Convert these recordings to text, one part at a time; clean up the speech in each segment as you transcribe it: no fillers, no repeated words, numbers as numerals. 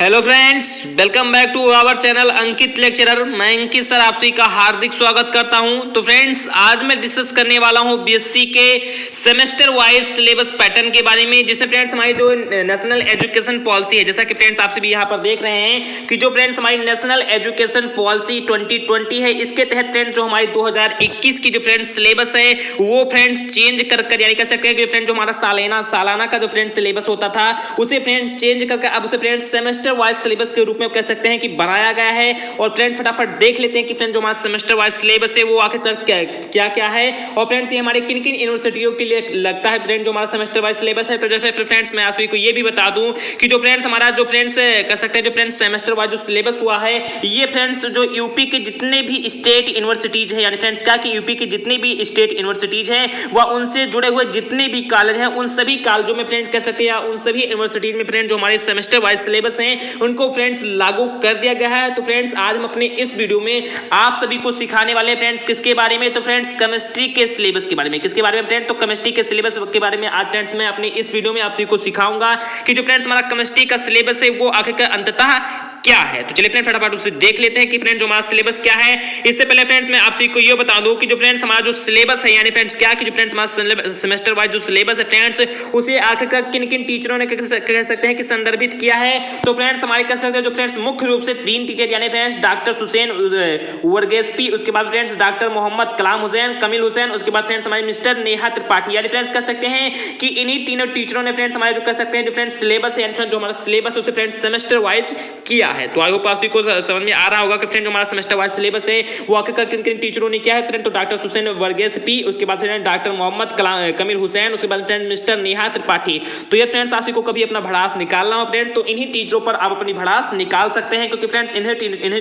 Hello friends, welcome back to our channel Ankit lecturer. मैं Ankit sir आप सभी का हार्दिक स्वागत करता हूं। तो फ्रेंड्स, आज मैं डिस्कस करने वाला हूं बीएससी के सेमेस्टर वाइज सिलेबस पैटर्न के बारे में, जिसमें फ्रेंड्स हमारी जो नेशनल एजुकेशन पॉलिसी है, जैसा कि फ्रेंड्स आप सभी यहां पर देख रहे हैं कि जो फ्रेंड्स हमारी नेशनल एजुकेशन पॉलिसी 2020 है, इसके तहत फ्रेंड्स जो हमारी 2021 की जो फ्रेंड्स सिलेबस है वो फ्रेंड्स चेंज कर यानी कह सकते हैं कि फ्रेंड्स जो हमारा सालाना का जो फ्रेंड्स सिलेबस होता था उसे फ्रेंड्स चेंज करके अब उसे फ्रेंड्स सेमेस्टर वाइज सिलेबस के रूप में कह सकते हैं कि बनाया गया है। और फ्रेंड फटाफट देख लेते हैं कि फ्रेंड जो हमारा सेमेस्टर वाइज सिलेबस है वो आखिर तक क्या क्या है, और फ्रेंड्स ये हमारे किन किन यूनिवर्सिटियों के लिए लगता है फ्रेंड जो हमारा सेमेस्टर वाइज सिलेबस है। तो जैसे फ्रेंड्स मैं आप सभी को ये भी बता दूं कि जो फ्रेंड्स हमारा जो फ्रेंड्स कह सकते हैं जो फ्रेंड्स सेमेस्टर वाइज जो सिलेबस हुआ है, ये फ्रेंड्स जो यूपी के जितने भी स्टेट यूनिवर्सिटीज है, यानी फ्रेंड्स क्या कि यूपी की जितनी भी स्टेट यूनिवर्सिटीज है वह उनसे जुड़े हुए जितने भी कॉलेज हैं उन सभी कॉलेजों में फ्रेंड्स कह सकते हैं उन सभी यूनिवर्सिटीज में फ्रेंड जो हमारे सेमेस्टर वाइज सिलेबस हैं उनको फ्रेंड्स लागू कर दिया गया है। तो फ्रेंड्स आज हम अपने इस वीडियो में आप सभी को सिखाने वाले हैं फ्रेंड्स किसके बारे में, तो फ्रेंड्स केमिस्ट्री के सिलेबस के बारे में। किसके बारे में फ्रेंड्स, तो केमिस्ट्री के सिलेबस के बारे में आज फ्रेंड्स मैं अपने इस वीडियो में आप सभी को सिखाऊंगा कि जो फ्रेंड्स हमारा केमिस्ट्री का सिलेबस है वो आखिरकार अंततः क्या है। तो चलिए फ्रेंड फटाफट उसे देख लेते हैं कि फ्रेंड जो हमारा सिलेबस क्या है। इससे पहले फ्रेंड्स मैं आप सभी को ये बता दूं कि जो फ्रेंड्स हमारा जो सिलेबस है, यानी फ्रेंड्स क्या कि जो फ्रेंड्स हमारा सेमेस्टर वाइज जो सिलेबस है फ्रेंड्स उसे आखिरकार किन किन टीचरों ने कह सकते हैं कि संदर्भित किया है। तो फ्रेंड्स हमारे कह सकते हैं जो फ्रेंड्स मुख्य रूप से तीन टीचर, यानी फ्रेंड्स डॉक्टर हुसैन वर्गेशपी, उसके बाद फ्रेंड्स डॉक्टर मोहम्मद कलाम हुसैन कमिल हुसैन, उसके बाद फ्रेंड्स हमारे मिस्टर नेहा त्रिपाठी, यानी फ्रेंड्स कह सकते हैं कि इन्हीं तीनों टीचरों ने फ्रेंड्स हमारे जो कह सकते हैं जो फ्रेंड्स सिलेबस है, यानी जो हमारा सिलेबस है उसे फ्रेंड्स सेमेस्टर वाइज किया है। तो आई होप आप को समझ में आ रहा होगा कि फ्रेंड जो हमारा सेमेस्टर वाइज सिलेबस है वो आखिरकार किन किन टीचरों ने किया है फ्रेंड। तो डॉक्टर हुसैन वर्गेशपी, उसके बाद friend doctor Mohammad Camille Hussain, उसके बाद फ्रेंड मिस्टर नेहा त्रिपाठी। तो ये फ्रेंड्स आप को कभी अपना भड़ास निकालना हो फ्रेंड तो इन्हीं टीचरों पर आप अपनी भड़ास निकाल सकते हैं, क्योंकि फ्रेंड्स इन्हीं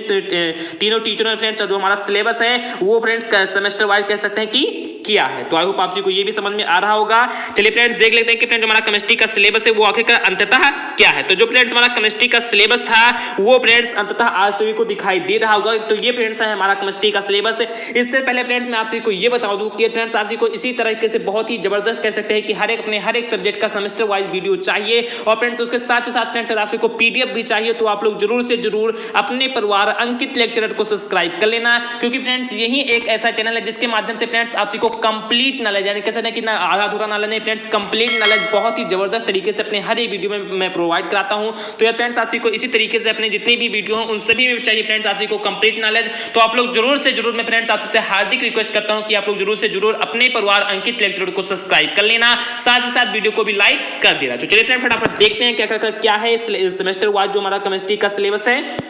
तीनों टीचरों ने फ्रेंड्स जो हमारा सिलेबस है वो फ्रेंड्स सेमेस्टर वाइज कह सकते हैं कि किया है। तो आई होप आप को ये भी समझ में आ रहा होगा। चलिए फ्रेंड्स देख लेते हैं कि फ्रेंड हमारा केमिस्ट्री का सिलेबस है वो आखिरकार अंततः क्या है। तो जो फ्रेंड्स हमारा केमिस्ट्री का सिलेबस था वो फ्रेंड्स अंततः आज सभी को दिखाई दे रहा होगा। तो ये फ्रेंड्स है हमारा केमिस्ट्री का सिलेबस। इससे पहले फ्रेंड्स मैं आप सभी को ये बता दूं कि फ्रेंड्स आप सभी को इसी तरीके से बहुत ही जबरदस्त कह सकते हैं कि हर एक सब्जेक्ट का सेमेस्टर वाइज वीडियो चाहिए, और फ्रेंड्स उसके साथ ही साथ फ्रेंड्स आप सभी को पीडीएफ भी चाहिए। तो आप लोग जरूर से जरूर अपने परिवार अंकित लेक्चरर को सब्सक्राइब कर लेना, क्योंकि फ्रेंड्स यही एक ऐसा चैनल है जिसके माध्यम से फ्रेंड्स आप सभी को कंप्लीट नॉलेज, यानी कह सकते हैं कि ना आधा अधूरा नॉलेज नहीं फ्रेंड्स, कंप्लीट नॉलेज बहुत ही जबरदस्त तरीके से अपने हर एक वीडियो में मैं प्रोवाइड कराता हूं। तो यार फ्रेंड्स आप सभी को इसी तरीके से अपने जितने भी वीडियो हैं उन सभी में चाहिए फ्रेंड्स आप सभी को कंप्लीट नॉलेज। तो आप लोग जरूर से जरूर मैं फ्रेंड्स आपसे हार्दिक रिक्वेस्ट करता हूं कि आप लोग जरूर से जरूर अपने परिवार अंकित लेक्चरर को सब्सक्राइब कर लेना, साथ ही साथ वीडियो को भी लाइक कर देना। तो चलिए फ्रेंड फटाफट देखते हैं क्या है सेमेस्टर वाइज जो हमारा केमिस्ट्री का सिलेबस है।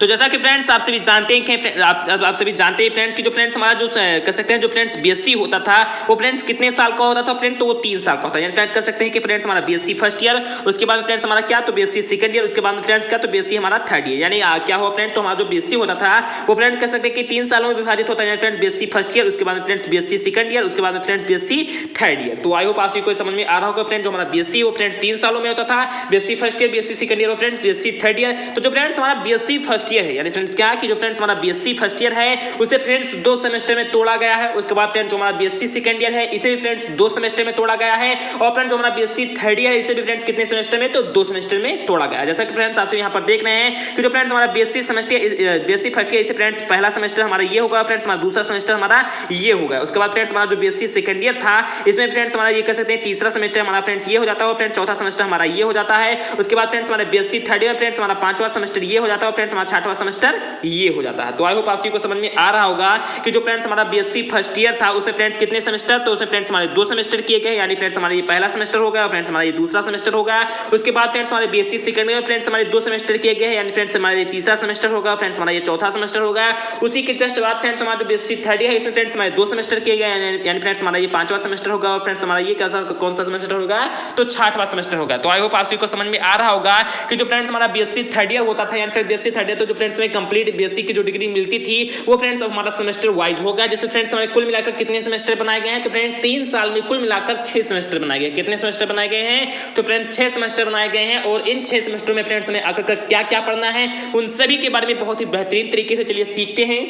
तो जैसा कि फ्रेंड्स आप सभी जानते हैं कि आप सभी जानते हैं फ्रेंड्स कि जो फ्रेंड्स हमारा जो कह सकते हैं जो फ्रेंड्स बीएससी होता था वो फ्रेंड्स कितने साल का होता था फ्रेंड, तो वो 3 साल का होता है। यानी फ्रेंड्स कह सकते हैं कि फ्रेंड्स हमारा बीएससी फर्स्ट ईयर, उसके बाद फ्रेंड्स हमारा क्या तो बीएससी सेकंड ईयर, उसके बाद फ्रेंड्स क्या तो बीएससी हमारा थर्ड ईयर। यानी क्या हुआ फ्रेंड, तो हमारा जो बीएससी होता था वो फ्रेंड्स कह सकते हैं कि 3 सालों में विभाजित होता है। फ्रेंड्स बीएससी फर्स्ट ईयर, उसके बाद फ्रेंड्स बीएससी सेकंड ईयर, उसके बाद फ्रेंड्स बीएससी थर्ड ईयर। तो आई होप आप सभी को समझ में आ रहा होगा फ्रेंड जो हमारा बीएससी वो फ्रेंड्स 3 सालों में होता था, BSc first year, BSc second year और फ्रेंड्स बीएससी थर्ड ईयर। तो जो फ्रेंड्स हमारा बीएससी फर्स्ट ईयर है, यानी फ्रेंड्स क्या कि जो फ्रेंड्स हमारा बीएससी फर्स्ट ईयर है उसे फ्रेंड्स 2 सेमेस्टर में तोड़ा गया है। उसके बाद फ्रेंड्स जो हमारा बीएससी सेकंड ईयर है इसे भी फ्रेंड्स 2 सेमेस्टर में तोड़ा गया है, और फ्रेंड्स जो हमारा बीएससी थर्ड ईयर है इसे भी फ्रेंड्स कितने सेमेस्टर में, तो 2 सेमेस्टर में तोड़ा गया है। जैसा कि फ्रेंड्स आप यहां पर देख रहे हैं कि जो फ्रेंड्स हमारा BSc semester BSc first year इसे फ्रेंड्स पहला सेमेस्टर हमारा ये होगा, फ्रेंड्स हमारा दूसरा सेमेस्टर हमारा ये होगा। उसके बाद फ्रेंड्स हमारा जो बीएससी सेकंड ईयर था इसमें फ्रेंड्स हमारा ये कह सकते हैं तीसरा सेमेस्टर हमारा फ्रेंड्स ये हो जाता है, और फ्रेंड्स चौथा सेमेस्टर हमारा ये हो जाता है। उसके बाद फ्रेंड्स हमारा बीएससी थर्ड ईयर फ्रेंड्स हमारा 5वां सेमेस्टर ये हो जाता है, और फ्रेंड्स हमारा 6वां सेमेस्टर ये हो जाता है। तो आई होप आप सभी को समझ में आ रहा होगा कि जो फ्रेंड्स हमारा बीएससी फर्स्ट ईयर था उसमें फ्रेंड्स कितने सेमेस्टर, तो उसमें फ्रेंड्स हमारे 2 सेमेस्टर किए गए, यानी फ्रेंड्स हमारा ये पहला सेमेस्टर होगा, फ्रेंड्स हमारा ये दूसरा सेमेस्टर होगा। उसके बाद फ्रेंड्स हमारे बीएससी सेकंड ईयर फ्रेंड्स हमारे 2 सेमेस्टर किए गए, यानी फ्रेंड्स हमारा ये तीसरा सेमेस्टर होगा, फ्रेंड्स हमारा ये चौथा सेमेस्टर होगा। उसी के जस्ट बाद फ्रेंड्स हमारा जो बीएससी थर्ड ईयर है इसमें फ्रेंड्स हमारे 2 सेमेस्टर किए गए, यानी फ्रेंड्स हमारा ये 5वां सेमेस्टर होगा, और फ्रेंड्स हमारा ये कौन सा सेमेस्टर होगा, तो 6वां सेमेस्टर होगा। तो आई होप आप सभी को समझ में आ रहा होगा कि जो फ्रेंड्स हमारा बीएससी थर्ड ईयर होता था, यानी फिर बीएससी थर्ड ईयर तो जो फ्रेंड्स में कंप्लीट बीएससी की जो डिग्री मिलती थी वो फ्रेंड्स हमारा सेमेस्टर वाइज होगा। जैसे फ्रेंड्स हमारे कुल मिलाकर कितने सेमेस्टर बनाए गए हैं, तो फ्रेंड्स 3 साल में कुल मिलाकर 6 सेमेस्टर बनाए गए। कितने सेमेस्टर बनाए गए हैं, तो फ्रेंड्स 6 सेमेस्टर बनाए गए हैं, और इन 6 सेमेस्टर में फ्रेंड्स हमें आकर क्या क्या पढ़ना है उन सभी के बारे में बहुत ही बेहतरीन तरीके से चलिए सीखते हैं।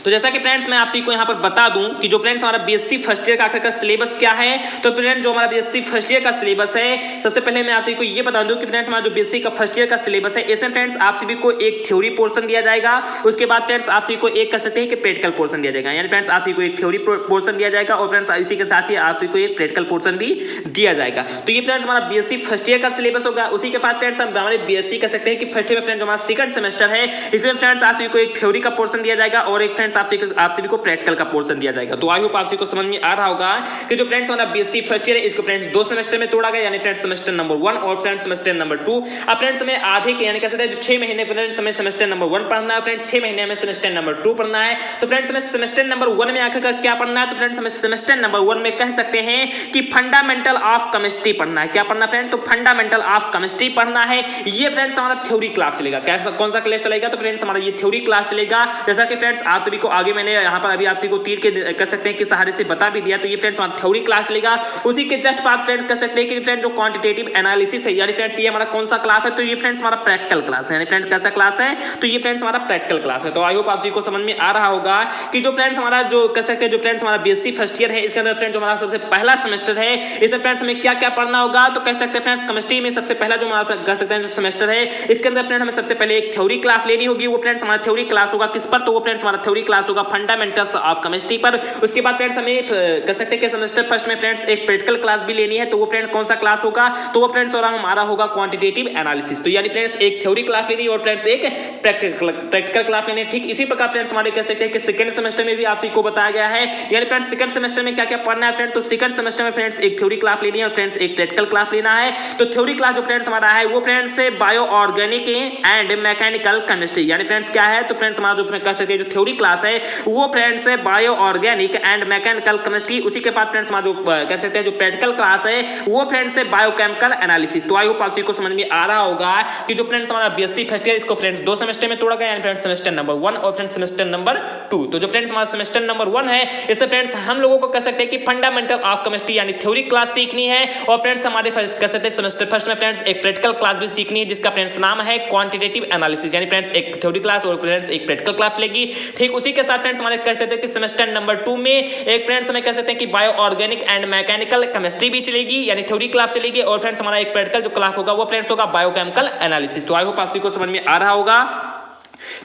तो जैसा कि फ्रेंड्स मैं आप सभी को यहाँ पर बता दूं कि जो फ्रेंड्स हमारा बीएससी फर्स्ट ईयर का आखिर का सिलेबस क्या है। तो फ्रेंड्स जो हमारा बीएससी फर्स्ट ईयर का सिलेबस है, सबसे पहले मैं आप सभी को ये बता दूं कि फ्रेंड्स हमारा जो बीएससी का फर्स्ट ईयर का सिलेबस है, इसमें फ्रेंड्स आप सभी को एक थ्योरी पोर्शन दिया जाएगा। उसके बाद फ्रेंड्स आप सभी को एक कह सकते हैं कि प्रैक्टिकल पोर्शन दिया जाएगा। यानी फ्रेंड्स आप सभी को एक थ्योरी पोर्शन दिया जाएगा और फ्रेंड्स इसी के साथ ही आप सभी को एक प्रैक्टिकल पोर्शन भी दिया जाएगा। तो ये फ्रेंड्स हमारा बीएससी फर्स्ट ईयर का सिलेबस होगा। उसी के बाद फ्रेंड्स हम हमारे बीएससी कह सकते हैं कि फर्स्ट ईयर में फ्रेंड्स हमारा सेकंड सेमेस्टर है, इसमें फ्रेंड्स आप सभी को एक थ्योरी का पोर्शन दिया जाएगा और एक फ्रेंड्स आप सभी को प्रैक्टिकल का पोर्शन दिया जाएगा। तो आई होप आप सभी को समझ में आ रहा होगा कि जो फ्रेंड्स हमारा बीएससी फर्स्ट ईयर है, इसको फ्रेंड्स दो सेमेस्टर में तोड़ा गया, यानी फ्रेंड्स सेमेस्टर नंबर 1 और फ्रेंड्स सेमेस्टर नंबर 2। अब फ्रेंड्स हमें आधे के यानी कह सकते हैं जो 6 महीने फ्रेंड्स हमें सेमेस्टर नंबर 1 पढ़ना है, फ्रेंड्स 6 महीने में सेमेस्टर नंबर 2 पढ़ना है। तो फ्रेंड्स हमें सेमेस्टर नंबर 1 में आखिर क्या पढ़ना है, तो फ्रेंड्स हमें सेमेस्टर नंबर 1 में कह सकते हैं कि फंडामेंटल ऑफ केमिस्ट्री पढ़ना है। क्या पढ़ना फ्रेंड्स, तो फंडामेंटल ऑफ केमिस्ट्री पढ़ना है। ये फ्रेंड्स हमारा थ्योरी क्लास चलेगा। कैसा कौन सा क्लास चलेगा, तो फ्रेंड्स हमारा ये थ्योरी क्लास चलेगा। जैसा कि फ्रेंड्स आप सभी को आगे मैंने यहाँ पर अभी आप सभी को तीर के कह सकते हैं कि सहारे से बता भी दिया। तो ये फ्रेंड्स हमारा थ्योरी क्लास चलेगा। उसी के जस्ट बाद फ्रेंड्स कह सकते हैं कि फ्रेंड्स जो क्वांटिटेटिव एनालिसिस है, यानी फ्रेंड्स ये हमारा कौन सा क्लास है, तो ये फ्रेंड्स हमारा प्रैक्टिकल क्लास है। यानी फ्रेंड्स कैसा क्लास है, तो ये फ्रेंड्स हमारा प्रैक्टिकल क्लास है। तो आई होप आप सभी को समझ में आ रहा होगा कि जो फ्रेंड्स हमारा जो कह सकते हैं जो फ्रेंड्स हमारा बीएससी फर्स्ट ईयर है, इसके अंदर फ्रेंड्स हमारा सबसे पहला सेमेस्टर है। इसमें फ्रेंड्स हमें क्या क्या पढ़ना होगा, तो कह सकते हैं फ्रेंड्स केमिस्ट्री में सबसे पहला जो हमारा कह सकते हैं जो सेमेस्टर है, इसके अंदर फ्रेंड्स हमें सबसे पहले एक थ्योरी क्लास लेनी होगी। वो फ्रेंड्स हमारा थ्योरी क्लास होगा किस पर, तो वो फ्रेंड्स हमारा थ्योरी क्लास होगा फंडामेंटल्स ऑफ केमिस्ट्री पर। उसके बाद फ्रेंड्स हमें कह सकते हैं कि सेमेस्टर फर्स्ट में फ्रेंड्स एक प्रैक्टिकल क्लास भी लेनी है। तो वो फ्रेंड्स कौन सा क्लास होगा, तो वो फ्रेंड्स और हमारा होगा क्वांटिटेटिव एनालिसिस। तो यानी फ्रेंड्स एक थ्योरी क्लास लेनी और फ्रेंड्स एक प्रैक्टिकल क्लास लेनी। ठीक इसी प्रकार फ्रेंड्स हमारे कह सकते हैं कि सेकंड सेमेस्टर में भी आप सभी को बताया गया है। यानी फ्रेंड्स सेकंड सेमेस्टर में क्या क्या पढ़ना है फ्रेंड्स, तो सेकंड सेमेस्टर में फ्रेंड्स एक थ्योरी क्लास लेनी है और फ्रेंड्स एक प्रैक्टिकल क्लास लेना है। तो थ्योरी क्लास जो फ्रेंड्स हमारा है वो friends bio organic and mechanical chemistry. यानी फ्रेंड्स क्या है, तो फ्रेंड्स हमारा जो कह सकते हैं जो थ्योरी क्लास है वो friends bio organic and mechanical chemistry. उसी के बाद फ्रेंड्स हमारा जो कह सकते हैं जो प्रैक्टिकल क्लास है वो फ्रेंड्स बायोकेमिकल एनालिसिस। तो आई होप आप सभी को समझ में आ रहा होगा कि जो फ्रेंड्स हमारा बीएससी फर्स्ट ईयर इसको फ्रेंड्स दो सेमेस्टर में तोड़ा गया, यानी फ्रेंड्स सेमेस्टर नंबर 1 और फ्रेंड्स सेमेस्टर नंबर 2। तो जो फ्रेंड्स हमारा सेमेस्टर नंबर 1 है, इससे फ्रेंड्स हम लोगों को कह सकते हैं कि फंडामेंटल ऑफ केमिस्ट्री यानी थ्योरी क्लास सीखनी है और फ्रेंड्स हमारे कह सकते हैं सेमेस्टर फर्स्ट में फ्रेंड्स एक प्रैक्टिकल क्लास भी सीखनी है जिसका फ्रेंड्स नाम है क्वांटिटेटिव एनालिसिस। यानी फ्रेंड्स एक थ्योरी क्लास और फ्रेंड्स एक प्रैक्टिकल क्लास लेगी। ठीक उसी के साथ फ्रेंड्स हमारे कह सकते हैं कि सेमेस्टर नंबर 2 में एक फ्रेंड्स हमें कह सकते हैं कि bio organic and mechanical chemistry भी चलेगी, यानी थ्योरी क्लास चलेगी और फ्रेंड्स हमारा एक प्रैक्टिकल जो क्लास होगा वो फ्रेंड्स होगा बायोकेमिकल एनालिसिस। तो आई होप आप सभी को समझ में आ रहा होगा।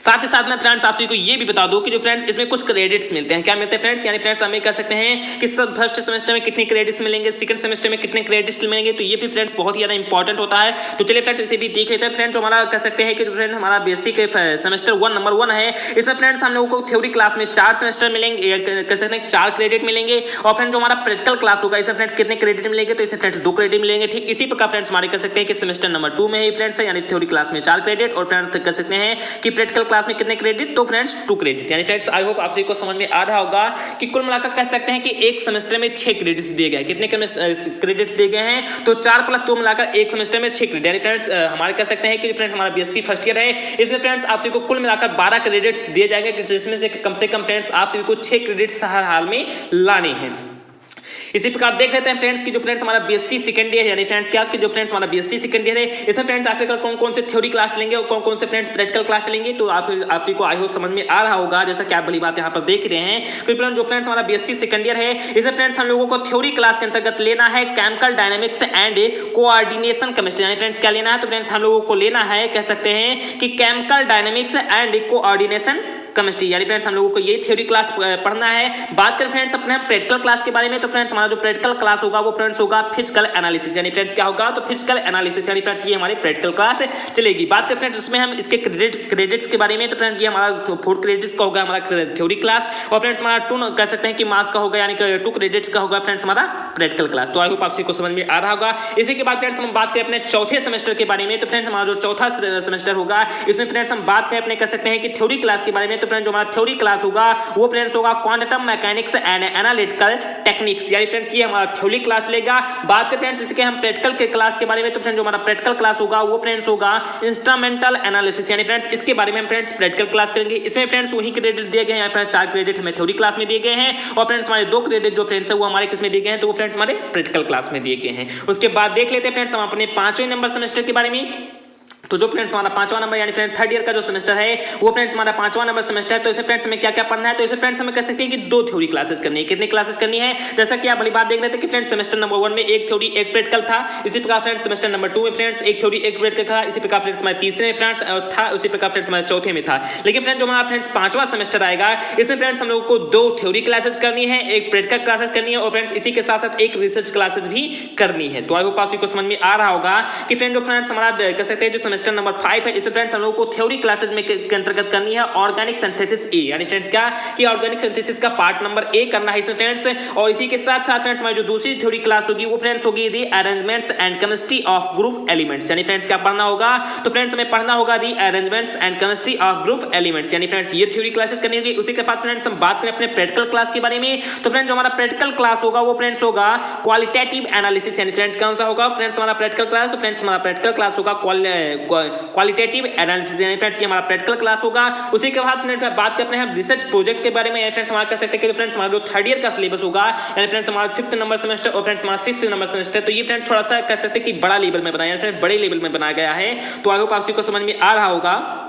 साथ ही साथ में फ्रेंड्स आप सभी को ये भी बता दूं कि जो फ्रेंड्स इसमें कुछ क्रेडिट्स मिलते हैं। क्या मिलते हैं फ्रेंड्स, यानी फ्रेंड्स हमें कह सकते हैं कि सब फर्स्ट सेमेस्टर में कितने क्रेडिट्स मिलेंगे, सेकंड सेमेस्टर में कितने क्रेडिट्स मिलेंगे। तो ये भी फ्रेंड्स बहुत ही ज्यादा इंपॉर्टेंट होता है। तो चलिए फ्रेंड्स इसे भी देख लेते हैं। फ्रेंड्स हमारा कह सकते हैं कि फ्रेंड्स हमारा बेसिक सेमेस्टर 1 नंबर 1 है, इसमें फ्रेंड्स हम लोगों को थ्योरी क्लास में 4 सेमेस्टर मिलेंगे, कह सकते हैं 4 क्रेडिट मिलेंगे। और फ्रेंड्स जो हमारा प्रैक्टिकल क्लास होगा इसमें फ्रेंड्स कितने क्रेडिट मिलेंगे, तो इसमें फ्रेंड्स 2 क्रेडिट मिलेंगे। ठीक इसी प्रकार फ्रेंड्स हमारे कह सकते हैं कि सेमेस्टर नंबर 2 में ही फ्रेंड्स यानी थ्योरी क्लास में 4 क्रेडिट और फ्रेंड्स कह सकते हैं कि प्रैक्टिकल क्लास में कितने क्रेडिट, तो फ्रेंड्स 2 क्रेडिट। यानी फ्रेंड्स आई होप आप सभी को समझ में आ रहा होगा कि कुल मिलाकर कह सकते हैं कि एक सेमेस्टर में 6 क्रेडिट्स दिए गए। कितने क्रेडिट्स दिए गए हैं, तो 4 + 2 मिलाकर एक सेमेस्टर में 6 क्रेडिट। यानी फ्रेंड्स हमारे कह सकते हैं कि फ्रेंड्स हमारा बीएससी फर्स्ट ईयर है, इसमें फ्रेंड्स आप सभी को कुल मिलाकर 12 क्रेडिट्स दिए जाएंगे, जिसमें से कम फ्रेंड्स आप सभी को 6 क्रेडिट्स हर हाल में लाने हैं। इसी प्रकार देख लेते हैं फ्रेंड्स कि जो फ्रेंड्स हमारा बीएससी सेकंड ईयर यानी फ्रेंड्स क्या कि जो फ्रेंड्स हमारा बीएससी सेकंड ईयर है, इसमें फ्रेंड्स आखिरकार कौन कौन से थ्योरी क्लास लेंगे और कौन कौन से फ्रेंड्स प्रैक्टिकल क्लास लेंगे। तो आप सभी को आई होप समझ में आ रहा होगा, जैसा कि आप भली बात यहाँ पर देख रहे हैं कि जो फ्रेंड्स हमारा बीएससी सेकंड ईयर है, इसमें फ्रेंड्स हम लोगों को थ्योरी क्लास के अंतर्गत लेना है chemical dynamics and coordination chemistry. यानी फ्रेंड्स क्या लेना है, तो फ्रेंड्स हम लोगों को लेना है कह सकते हैं कि chemical dynamics and coordination chemistry. यानी फ्रेंड्स हम लोगों को ये थ्योरी क्लास पढ़ना है। बात करें फ्रेंड्स अपने प्रैक्टिकल क्लास के बारे में, तो फ्रेंड्स हमारा जो प्रैक्टिकल क्लास होगा वो फ्रेंड्स होगा फिजिकल एनालिसिस। यानी फ्रेंड्स क्या होगा, तो फिजिकल एनालिसिस यानी फ्रेंड्स ये हमारी प्रैक्टिकल क्लास चलेगी। बात करें फ्रेंड्स इसमें हम इसके क्रेडिट्स के बारे में, तो फ्रेंड्स ये हमारा 4 क्रेडिट्स का होगा हमारा थ्योरी क्लास और फ्रेंड्स हमारा 2 कह सकते हैं कि मार्क्स का होगा, यानी 2 क्रेडिट्स का होगा फ्रेंड्स हमारा प्रैक्टिकल क्लास। तो आई होप आप सभी को समझ में आ रहा होगा। इसी के बाद फ्रेंड्स हम बात करें अपने चौथे सेमेस्टर के बारे में, तो फ्रेंड्स हमारा जो चौथा सेमेस्टर होगा इसमें फ्रेंड्स हम बात करें अपने कह सकते हैं कि थ्योरी क्लास के बारे में, तो फ्रेंड्स जो हमारा थ्योरी क्लास होगा वो फ्रेंड्स होगा quantum mechanics and analytical techniques. यानी फ्रेंड्स ये हमारा थ्योरी क्लास लेगा। बात करें फ्रेंड्स इसके हम प्रैक्टिकल के क्लास के बारे में, तो फ्रेंड्स जो हमारा प्रैक्टिकल क्लास होगा वो फ्रेंड्स होगा इंस्ट्रूमेंटल एनालिसिस। यानी फ्रेंड्स इसके बारे में हम फ्रेंड्स प्रैक्टिकल क्लास करेंगे। इसमें फ्रेंड्स वही क्रेडिट दिए गए हैं, यहाँ पर 4 क्रेडिट हमें थ्योरी क्लास में दिए गए हैं और फ्रेंड्स हमारे 2 क्रेडिट जो फ्रेंड्स है वो हमारे किसमें दिए गए हैं, तो वो फ्रेंड्स हमारे प्रैक्टिकल क्लास में दिए गए हैं। उसके बाद देख लेते हैं फ्रेंड्स हम अपने 5वें नंबर सेमेस्टर के बारे में। तो जो फ्रेंड्स हमारा 5वां नंबर यानी फ्रेंड्स थर्ड ईयर का जो सेमेस्टर है वो फ्रेंड्स हमारा 5वां नंबर सेमेस्टर है। तो इसमें फ्रेंड्स हमें क्या क्या पढ़ना है, तो इसमें फ्रेंड्स हमें कह सकते हैं कि 2 थ्योरी क्लासेस करनी है। कितनी क्लासेस करनी है, जैसा कि आप भली बात देख रहे थे कि फ्रेंड्स सेमेस्टर नंबर 1 में एक थ्योरी एक प्रैक्टिकल था, इसी प्रकार फ्रेंड्स सेमेस्टर नंबर 2 में फ्रेंड्स एक थ्योरी एक प्रैक्टिकल था, इसी प्रकार फ्रेंड्स हमारे तीसरे में फ्रेंड्स था, उसी प्रकार फ्रेंड्स हमारे चौथे में था। लेकिन फ्रेंड्स जो हमारा फ्रेंड्स 5वां सेमेस्टर आएगा इसमें फ्रेंड्स हम लोगों को 2 थ्योरी क्लासेस करनी है, एक प्रैक्टिकल क्लासेस करनी है और फ्रेंड्स इसी के साथ साथ एक रिसर्च क्लासेस भी करनी है। तो आई होप आपको समझ में आ रहा होगा कि फ्रेंड जो फ्रेंड्स हमारा कह सकते हैं जो सेमेस्टर नंबर 5 है इसमें फ्रेंड्स हम लोगों को थ्योरी क्लासेस में के अंतर्गत करनी है ऑर्गेनिक सिंथेसिस ए, यानी फ्रेंड्स क्या कि ऑर्गेनिक सिंथेसिस का पार्ट नंबर ए करना है इसमें फ्रेंड्स। और इसी के साथ साथ फ्रेंड्स हमारी जो दूसरी थ्योरी क्लास होगी वो फ्रेंड्स होगी the arrangements and chemistry of group elements, यानी फ्रेंड्स क्या पढ़ना होगा, तो फ्रेंड्स हमें पढ़ना होगा the arrangements and chemistry of group elements, यानी फ्रेंड्स ये थ्योरी क्लासेस करनी होगी। उसी के बाद फ्रेंड्स हम बात करें अपने प्रैक्टिकल क्लास के बारे में, तो फ्रेंड्स जो हमारा प्रैक्टिकल क्लास होगा वो फ्रेंड्स होगा क्वालिटेटिव एनालिसिस, यानी फ्रेंड्स कौन सा होगा फ्रेंड्स हमारा प्रैक्टिकल क्लास, तो फ्रेंड्स हमारा प्रैक्टिकल क्लास होगा क्वालिटेटिव एनालिसिस, यानी फ्रेंड्स ये हमारा प्रैक्टिकल क्लास होगा। उसी के बाद बात करते हैं हम रिसर्च प्रोजेक्ट के बारे में, फ्रेंड्स हमारा कह सकते हैं कि फ्रेंड्स हमारा जो थर्ड ईयर का सिलेबस होगा यानी फ्रेंड्स हमारा 5th नंबर सेमेस्टर और फ्रेंड्स हमारा 6th नंबर सेमेस्टर, तो ये फ्रेंड्स थोड़ा सा कह सकते हैं कि बड़ा लेवल में बनाया, फ्रेंड्स बड़े लेवल में बनाया गया है। तो आई होप आपको समझ में आ रहा होगा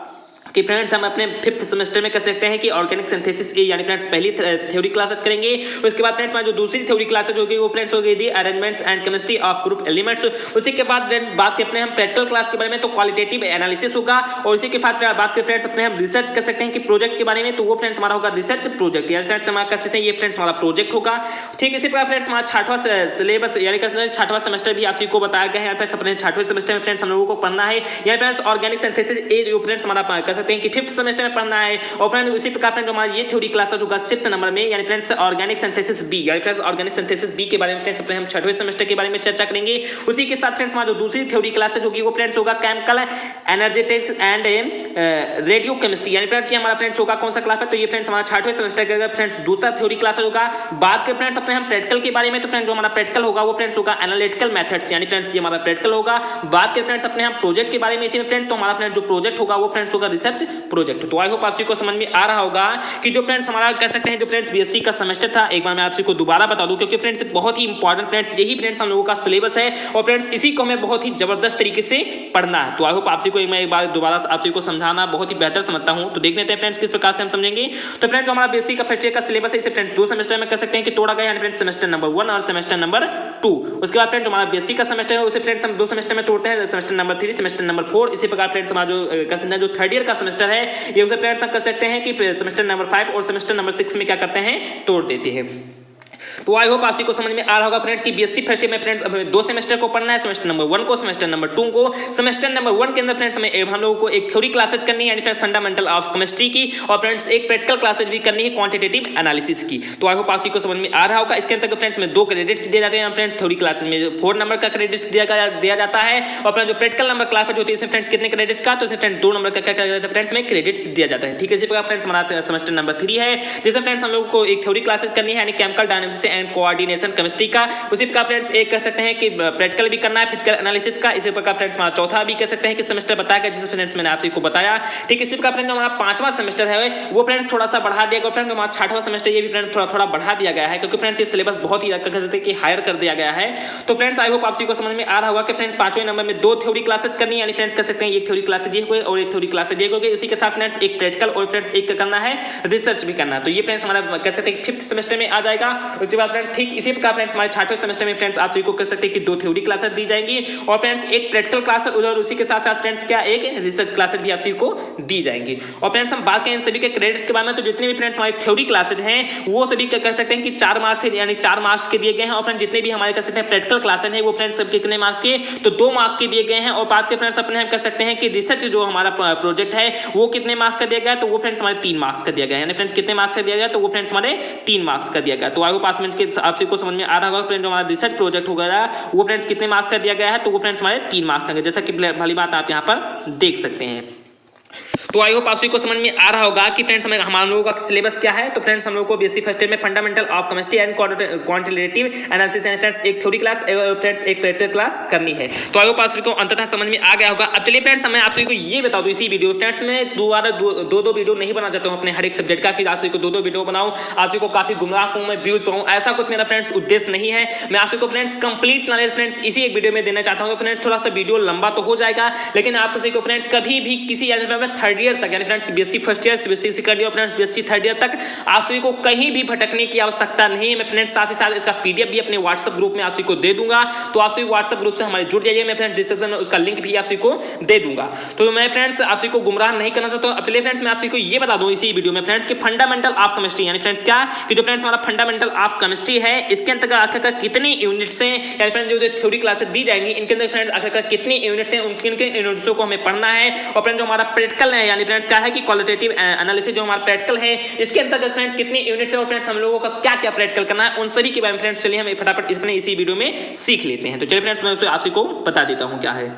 कि फ्रेंड्स हम अपने 5th सेमेस्टर में कह सकते हैं कि ऑर्गेनिक सिंथेसिस ए यानी फ्रेंड्स पहली थ्योरी क्लासेस करेंगे। उसके बाद फ्रेंड्स हमारी जो दूसरी थ्योरी क्लासेस होगी वो फ्रेंड्स होगी the arrangements and chemistry of group elements. उसी के बाद बात करते हैं हम प्रैक्टिकल क्लास के बारे में, तो क्वालिटेटिव एनालिसिस होगा। और इसी के बाद बात करते फ्रेंड्स अपने हम रिसर्च कर सकते हैं कि प्रोजेक्ट के बारे में, तो वो फ्रेंड्स हमारा होगा रिसर्च प्रोजेक्ट, यानी फ्रेंड्स हमारा कह सकते हैं ये फ्रेंड्स हमारा प्रोजेक्ट होगा। ठीक इसी प्रकार फ्रेंड्स हमारा 6वां सिलेबस यानी कि 6वां सेमेस्टर भी आप सभी को बताया गया है। फ्रेंड्स अपने 6वें सेमेस्टर में फ्रेंड्स हम लोगों को पढ़ना है यानी फ्रेंड्स ऑर्गेनिक सिंथेसिस ए, जो फ्रेंड्स हमारा कह सकते हैं कि 5th सेमेस्टर में पढ़ना है। और फ्रेंड्स उसी प्रकार फ्रेंड्स हमारा ये थ्योरी क्लास होगा 6th नंबर में यानी फ्रेंड्स ऑर्गेनिक सिंथेसिस बी, यानी फ्रेंड्स ऑर्गेनिक सिंथेसिस बी के बारे में फ्रेंड्स अपने हम 6वें सेमेस्टर के बारे में चर्चा करेंगे। उसी के साथ फ्रेंड्स हमारा जो दूसरी थ्योरी क्लास होगी वो फ्रेंड्स होगा chemical energetics and radio chemistry, यानी फ्रेंड्स ये हमारा फ्रेंड्स होगा कौन सा क्लास है, तो ये फ्रेंड्स हमारा 6वें सेमेस्टर का फ्रेंड्स दूसरा थ्योरी क्लास होगा। बात करें फ्रेंड्स अपने हम प्रैक्टिकल के बारे में, तो फ्रेंड्स जो हमारा प्रैक्टिकल होगा वो फ्रेंड्स होगा एनालिटिकल मेथड्स, यानी फ्रेंड्स ये हमारा प्रैक्टिकल होगा। बात करें फ्रेंड्स अपने हम प्रोजेक्ट के बारे में इसी में फ्रेंड्स, तो हमारा फ्रेंड्स जो प्रोजेक्ट होगा वो फ्रेंड्स होगा रिसर्च प्रोजेक्ट। तो आई होप आप को समझ में आ रहा होगा कि जो फ्रेंड्स हमारा कह सकते हैं जो फ्रेंड्स बीएससी का सेमेस्टर था, एक बार मैं आप सबको दोबारा बता दूं क्योंकि फ्रेंड्स बहुत ही इंपॉर्टेंट फ्रेंड्स यही फ्रेंड्स हम लोगों का सिलेबस है और फ्रेंड्स इसी को हमें बहुत ही जबरदस्त तरीके से पढ़ना है। तो आई होप आप सबको मैं एक बार दोबारा आप सबको समझाना बहुत ही बेहतर समझता हूं। तो देख लेते हैं फ्रेंड्स किस प्रकार से हम समझेंगे। तो फ्रेंड्स हमारा बीएससी का फर्स्ट ईयर का सिलेबस है, इसे फ्रेंड्स 2 सेमेस्टर में कह सकते हैं कि तोड़ा गया, यानी फ्रेंड्स सेमेस्टर नंबर 1 और सेमेस्टर नंबर 2। उसके बाद फ्रेंड्स हमारा बीएससी का सेमेस्टर है उसे फ्रेंड्स हम 2 सेमेस्टर में तोड़ते हैं, सेमेस्टर नंबर 3 सेमेस्टर नंबर 4। इसी प्रकार फ्रेंड्स हमारा जो कह सकते हैं जो थर्ड ईयर का सेमेस्टर है ये उसे फ्रेंड्स हम कह सकते हैं कि सेमेस्टर नंबर 5 और सेमेस्टर नंबर 6 में क्या करते हैं, तोड़ देते हैं। तो आई होप आप को समझ में आ रहा होगा फ्रेंड्स कि बीएससी फर्स्ट ईयर में फ्रेंड्स हमें 2 सेमेस्टर को पढ़ना है, सेमेस्टर नंबर 1 को, सेमेस्टर नंबर 2 को। सेमेस्टर नंबर 1 के अंदर फ्रेंड्स हम लोगों को एक थ्योरी क्लासेस करनी है यानी फ्रेंड्स फंडामेंटल ऑफ केमिस्ट्री की, और फ्रेंड्स एक प्रैक्टिकल क्लासेस भी करनी है क्वांटिटेटिव एनालिसिस की। तो आई होप आप को समझ में आ रहा होगा। इसके अंतर्गत फ्रेंड्स में 2 क्रेडिट्स दिए जाते हैं फ्रेंड्स थ्योरी क्लासेस में, 4 नंबर का क्रेडिट्स दिया जाता है। और फ्रेंड्स जो प्रैक्टिकल नंबर क्लास होती है इसमें फ्रेंड्स कितने क्रेडिट्स का, तो फ्रेंड्स 2 नंबर का क्या फ्रेंड्स में क्रेडिट्स दिया जाता है। ठीक है, इसी प्रकार फ्रेंड्स हमारा सेमेस्टर नंबर 3 है जिसमें फ्रेंड्स हम लोगों को एक थ्योरी क्लासेस करनी है यानी chemical dynamics and coordination chemistry का। उसी प्रकार फ्रेंड्स एक कह सकते हैं कि प्रैक्टिकल भी करना है फिजिकल एनालिसिस का। इसी प्रकार फ्रेंड्स हमारा चौथा भी कह सकते हैं कि सेमेस्टर बताया गया जिसे फ्रेंड्स मैंने आप सबको बताया। ठीक, इसी प्रकार फ्रेंड्स हमारा 5वां सेमेस्टर है वो फ्रेंड्स थोड़ा सा बढ़ा दिया गया। फ्रेंड्स हमारा 6वां सेमेस्टर ये भी फ्रेंड्स थोड़ा बढ़ा दिया गया है क्योंकि फ्रेंड्स ये सिलेबस बहुत ही कह सकते हैं कि हायर कर दिया गया है। तो फ्रेंड्स आई होप आप सबको समझ में आ रहा होगा कि फ्रेंड्स 5वें नंबर में 2 थ्योरी क्लासेस करनी है यानी फ्रेंड्स कह सकते हैं एक थ्योरी क्लासेस ये होगी और एक थ्योरी क्लासेस ये होगी। उसी के साथ फ्रेंड्स एक प्रैक्टिकल और फ्रेंड्स एक करना है रिसर्च भी करना। तो ये फ्रेंड्स हमारा कह सकते हैं 5th सेमेस्टर में आ जाएगा। उसके बाद फ्रेंड्स ठीक इसी प्रकार फ्रेंड्स हमारे 6वें सेमेस्टर में फ्रेंड्स आप सभी को कह सकते हैं कि 2 थ्योरी क्लासेस दी जाएंगी और फ्रेंड्स एक प्रैक्टिकल क्लास और उसी के साथ साथ फ्रेंड्स क्या एक रिसर्च क्लासेस भी आप सभी को दी जाएंगी। और फ्रेंड्स हम बात करें सभी के क्रेडिट्स के बारे में, तो जितने भी फ्रेंड्स हमारी थ्योरी क्लासेस हैं वो सभी कह सकते हैं कि 4 मार्क्स यानी 4 मार्क्स के दिए गए हैं। और फ्रेंड्स जितने भी हमारे कह सकते हैं प्रैक्टिकल क्लासेस हैं वो फ्रेंड्स सब कितने मार्क्स के, तो 2 मार्क्स के दिए गए हैं। और बात के फ्रेंड्स अपने हम कह सकते हैं कि रिसर्च जो हमारा प्रोजेक्ट है वो कितने मार्क्स का दिया गया, तो वो फ्रेंड्स हमारे 3 मार्क्स का दिया गया है। यानी फ्रेंड्स कितने मार्क्स का दिया गया, तो वो फ्रेंड्स हमारे 3 मार्क्स का दिया गया। तो आई होप आप सबको समझ में आ रहा होगा फ्रेंड्स जो हमारा रिसर्च प्रोजेक्ट होगा वो फ्रेंड्स कितने मार्क्स का दिया गया है, तो वो फ्रेंड्स हमारे 3 मार्क्स का, जैसा कि भली बात आप यहाँ पर देख सकते हैं। तो आई होप आप सभी को समझ में आ रहा होगा कि फ्रेंड्स हम लोगों का सिलेबस क्या है। तो फ्रेंड्स हम लोग को बीएससी फर्स्ट ईयर में fundamental of chemistry and quantitative analysis and friends एक थ्योरी क्लास फ्रेंड्स एक प्रैक्टिकल क्लास करनी है। तो आई होप आप सभी को अंततः समझ में आ गया होगा। अब चलिए फ्रेंड्स मैं आप सभी को ये बता दूं इसी वीडियो फ्रेंड्स में दो वीडियो नहीं बना चाहता हूँ अपने हर एक सब्जेक्ट का कि आप सभी को दो वीडियो बनाऊं, आप सभी को काफी गुमराह करूं, मैं व्यूज पाऊं, ऐसा कुछ मेरा फ्रेंड्स उद्देश्य नहीं है। मैं आप सभी को फ्रेंड्स कंप्लीट नॉलेज फ्रेंड्स इसी एक वीडियो में देना चाहता हूं। तो फ्रेंड्स थोड़ा सा वीडियो लंबा तो हो जाएगा, लेकिन आप सभी को फ्रेंड्स कभी भी किसी थर्ड ईयर तक यानी friends BSc first year BSc second year friends BSc third year तक आप सभी को कहीं भी भटकने की आवश्यकता नहीं है। मैं फ्रेंड्स साथ ही साथ इसका पीडीएफ भी अपने व्हाट्सएप ग्रुप में आप सभी को दे दूंगा, तो आप सभी व्हाट्सएप ग्रुप से हमारे जुड़ जाइए। मैं फ्रेंड्स डिस्क्रिप्शन में उसका लिंक भी आप सभी को दे दूंगा। तो मैं फ्रेंड्स आप सभी को गुमराह नहीं करना चाहता हूं। अब चलिए फ्रेंड्स मैं आप सभी को ये बता दूं इसी वीडियो में फ्रेंड्स कि फंडामेंटल ऑफ केमिस्ट्री यानी फ्रेंड्स क्या कि जो फ्रेंड्स हमारा फंडामेंटल ऑफ केमिस्ट्री है इसके अंतर्गत आखिरकार कितनी यूनिट्स हैं यानी फ्रेंड्स जो थ्योरी क्लासेस दी जाएंगी इनके अंदर फ्रेंड्स आखिरकार कितनी यूनिट्स हैं, उनके यूनिट्सों को हमें पढ़ना है। और फ्रेंड्स जो हमारा प्रैक्टिकल है यानी फ्रेंड्स क्या है कि क्वालिटेटिव एनालिसिस जो हमारा प्रैक्टिकल है इसके अंतर्गत फ्रेंड्स कितनी यूनिट्स है और फ्रेंड्स हम लोगों का क्या क्या प्रैक्टिकल करना है उन सभी के बारे में फ्रेंड्स चलिए हम फटाफट इसी वीडियो में सीख लेते हैं। तो चलिए फ्रेंड्स मैं उसे आप सभी को बता देता हूं क्या है।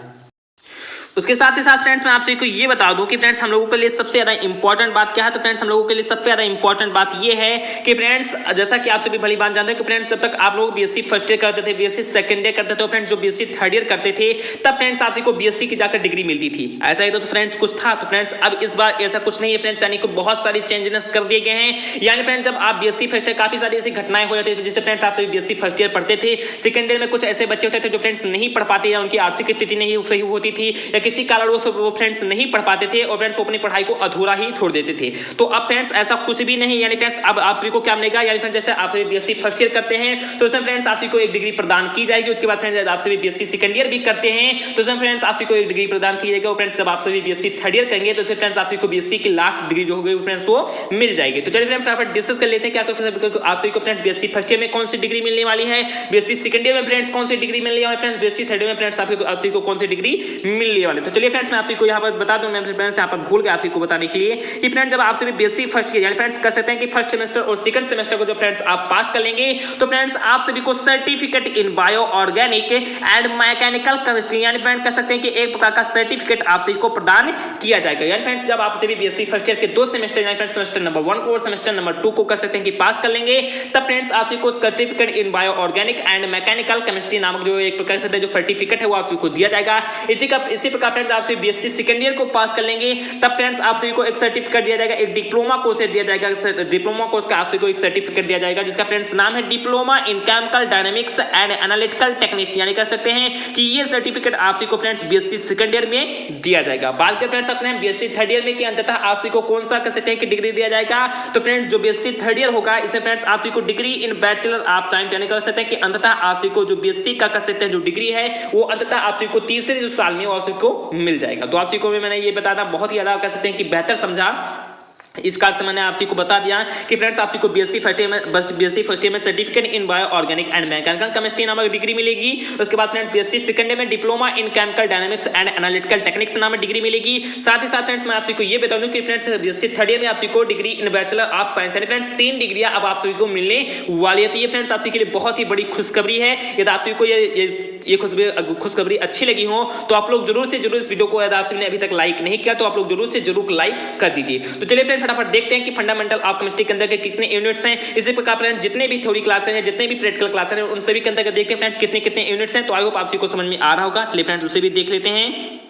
उसके साथ ही साथ फ्रेंड्स मैं आप सभी को ये बता दूं कि फ्रेंड्स हम लोगों के लिए सबसे ज्यादा इंपॉर्टेंट बात क्या है। तो फ्रेंड्स हम लोगों के लिए सबसे ज्यादा इंपॉर्टेंट बात ये है कि फ्रेंड्स जैसा कि आप सभी भली बात जानते हैं कि फ्रेंड्स जब तक आप लोग बीएससी फर्स्ट ईयर करते थे, बीएससी सेकंड ईयर करते थे, तो फ्रेंड्स जो बीएससी थर्ड ईयर करते थे तब फ्रेंड्स आप सभी को बीएससी की जाकर डिग्री मिलती थी। ऐसा ही तो फ्रेंड्स कुछ था। तो फ्रेंड्स अब इस बार ऐसा कुछ नहीं है फ्रेंड्स, यानी कि बहुत सारी चेंजेस कर दिए गए हैं। यानी फ्रेंड्स जब आप बीएससी फर्स्ट ईयर काफी सारी ऐसी घटनाएं हो जाती थी जिससे फ्रेंड्स आप सभी बीएससी फर्स्ट ईयर पढ़ते थे, सेकंड ईयर में कुछ ऐसे बच्चे होते थे जो फ्रेंड्स नहीं पढ़ पाते या उनकी आर्थिक स्थिति नहीं सही होती थी या किसी कारणवश वो फ्रेंड्स नहीं पढ़ पाते थे और फ्रेंड्स वो अपनी पढ़ाई को अधूरा ही छोड़ देते थे। तो अब फ्रेंड्स ऐसा कुछ भी नहीं, यानी फ्रेंड्स अब आप सभी को क्या मिलेगा, यानी फ्रेंड्स जैसे आप सभी बीएससी फर्स्ट ईयर करते हैं तो उसमें फ्रेंड्स आप सभी को एक डिग्री प्रदान की जाएगी। उसके बाद फ्रेंड्स आप सभी बीएससी सेकंड ईयर भी करते हैं तो उसमें फ्रेंड्स आप सभी को एक डिग्री प्रदान की जाएगी। और फ्रेंड्स जब आप सभी बीएससी थर्ड ईयर करेंगे तो फ्रेंड्स आप सभी को बीएससी की लास्ट डिग्री जो होगी फ्रेंड्स वो मिल जाएगी। तो चलिए फ्रेंड्स फटाफट डिस्कस कर लेते हैं क्या आप सभी को फ्रेंड्स बीएससी फर्स्ट ईयर में कौन सी डिग्री मिलने वाली है, बीएससी सेकंड ईयर में फ्रेंड्स कौन सी डिग्री मिलने वाली है, फ्रेंड्स बीएससी थर्ड ईयर में फ्रेंड्स आप सभी को कौन सी डिग्री मिलने वाली है। तो चलिए फ्रेंड्स मैं आप सभी को यहाँ पर बता दूं, मैं फ्रेंड्स यहाँ पर भूल गया आप सभी को बताने के लिए कि फ्रेंड्स जब आप सभी बीएससी फर्स्ट ईयर यानी फ्रेंड्स कह सकते हैं कि फर्स्ट सेमेस्टर और सेकंड सेमेस्टर को जो फ्रेंड्स आप पास कर लेंगे तो फ्रेंड्स आप सभी को certificate in bio organic and mechanical chemistry यानी फ्रेंड्स कह सकते हैं कि एक प्रकार का सर्टिफिकेट आप सभी को प्रदान किया जाएगा। यानी फ्रेंड्स जब आप सभी बीएससी फर्स्ट ईयर के दो सेमेस्टर यानी फ्रेंड्स सेमेस्टर नंबर 1 को और सेमेस्टर नंबर 2 को कह सकते हैं कि पास कर लेंगे तब फ्रेंड्स आप सभी को certificate in bio organic and mechanical chemistry नामक जो एक प्रकार से जो सर्टिफिकेट है वो आप सभी को दिया जाएगा। इसी प्रकार फ्रेंड्स आप सभी बीएससी सेकंड ईयर को पास कर लेंगे तब फ्रेंड्स आप सभी को एक सर्टिफिकेट दिया जाएगा, एक डिप्लोमा कोर्स दिया जाएगा। डिप्लोमा कोर्स का आप सभी को एक सर्टिफिकेट दिया जाएगा जिसका फ्रेंड्स नाम है diploma in chemical dynamics and analytical technique. यानी कह सकते हैं कि ये सर्टिफिकेट आप सभी को फ्रेंड्स बीएससी सेकंड ईयर में दिया जाएगा। बात करते हैं फ्रेंड्स अपने बीएससी थर्ड ईयर में कि अंततः आप सभी को कौन सा कह सकते हैं कि डिग्री दिया जाएगा। तो फ्रेंड्स जो बीएससी थर्ड ईयर होगा इसमें फ्रेंड्स आप सभी को degree in bachelor of science यानी कह सकते हैं कि अंततः आप सभी को जो बीएससी का कह सकते हैं जो डिग्री है वो अंततः आप सभी को तीसरे जो साल में आप सभी को मिल जाएगा। तो आप सभी को मैंने ये बताया बहुत ही ज्यादा कह सकते हैं कि बेहतर समझा, इस कारण से मैंने आप सभी को बता दिया कि फ्रेंड्स आप सभी को बीएससी फर्स्ट ईयर में certificate in bio organic and mechanical chemistry नामक डिग्री मिलेगी। उसके बाद फ्रेंड्स बीएससी सेकंड ईयर में diploma in chemical dynamics and analytical techniques नामक डिग्री मिलेगी। साथ ही साथ फ्रेंड्स मैं आप सभी को ये बता दूं कि फ्रेंड्स बीएससी थर्ड ईयर में आप सभी को degree in bachelor of science यानी फ्रेंड्स 3 डिग्रियां अब आप सभी को मिलने वाली है। तो ये फ्रेंड्स आप सभी के लिए बहुत ही बड़ी खुशखबरी है। यदि आप सभी को ये खुशखबरी अच्छी लगी हो तो आप लोग जरूर से जरूर इस वीडियो को, यदि आप सभी ने अभी तक लाइक नहीं किया तो आप लोग जरूर से जरूर लाइक कर दीजिए। तो चलिए फ्रेंड्स फटाफट देखते हैं कि फंडामेंटल ऑफ केमिस्ट्री के अंदर के कितने यूनिट्स हैं। इसी प्रकार फ्रेंड्स जितने भी थ्योरी क्लासेस हैं, जितने भी प्रैक्टिकल क्लासेस हैं, उन सभी के अंदर देखते हैं फ्रेंड्स कितने यूनिट्स हैं। तो आई होप आप सभी को समझ में आ रहा होगा। चलिए फ्रेंड्स उसे भी देख लेते हैं।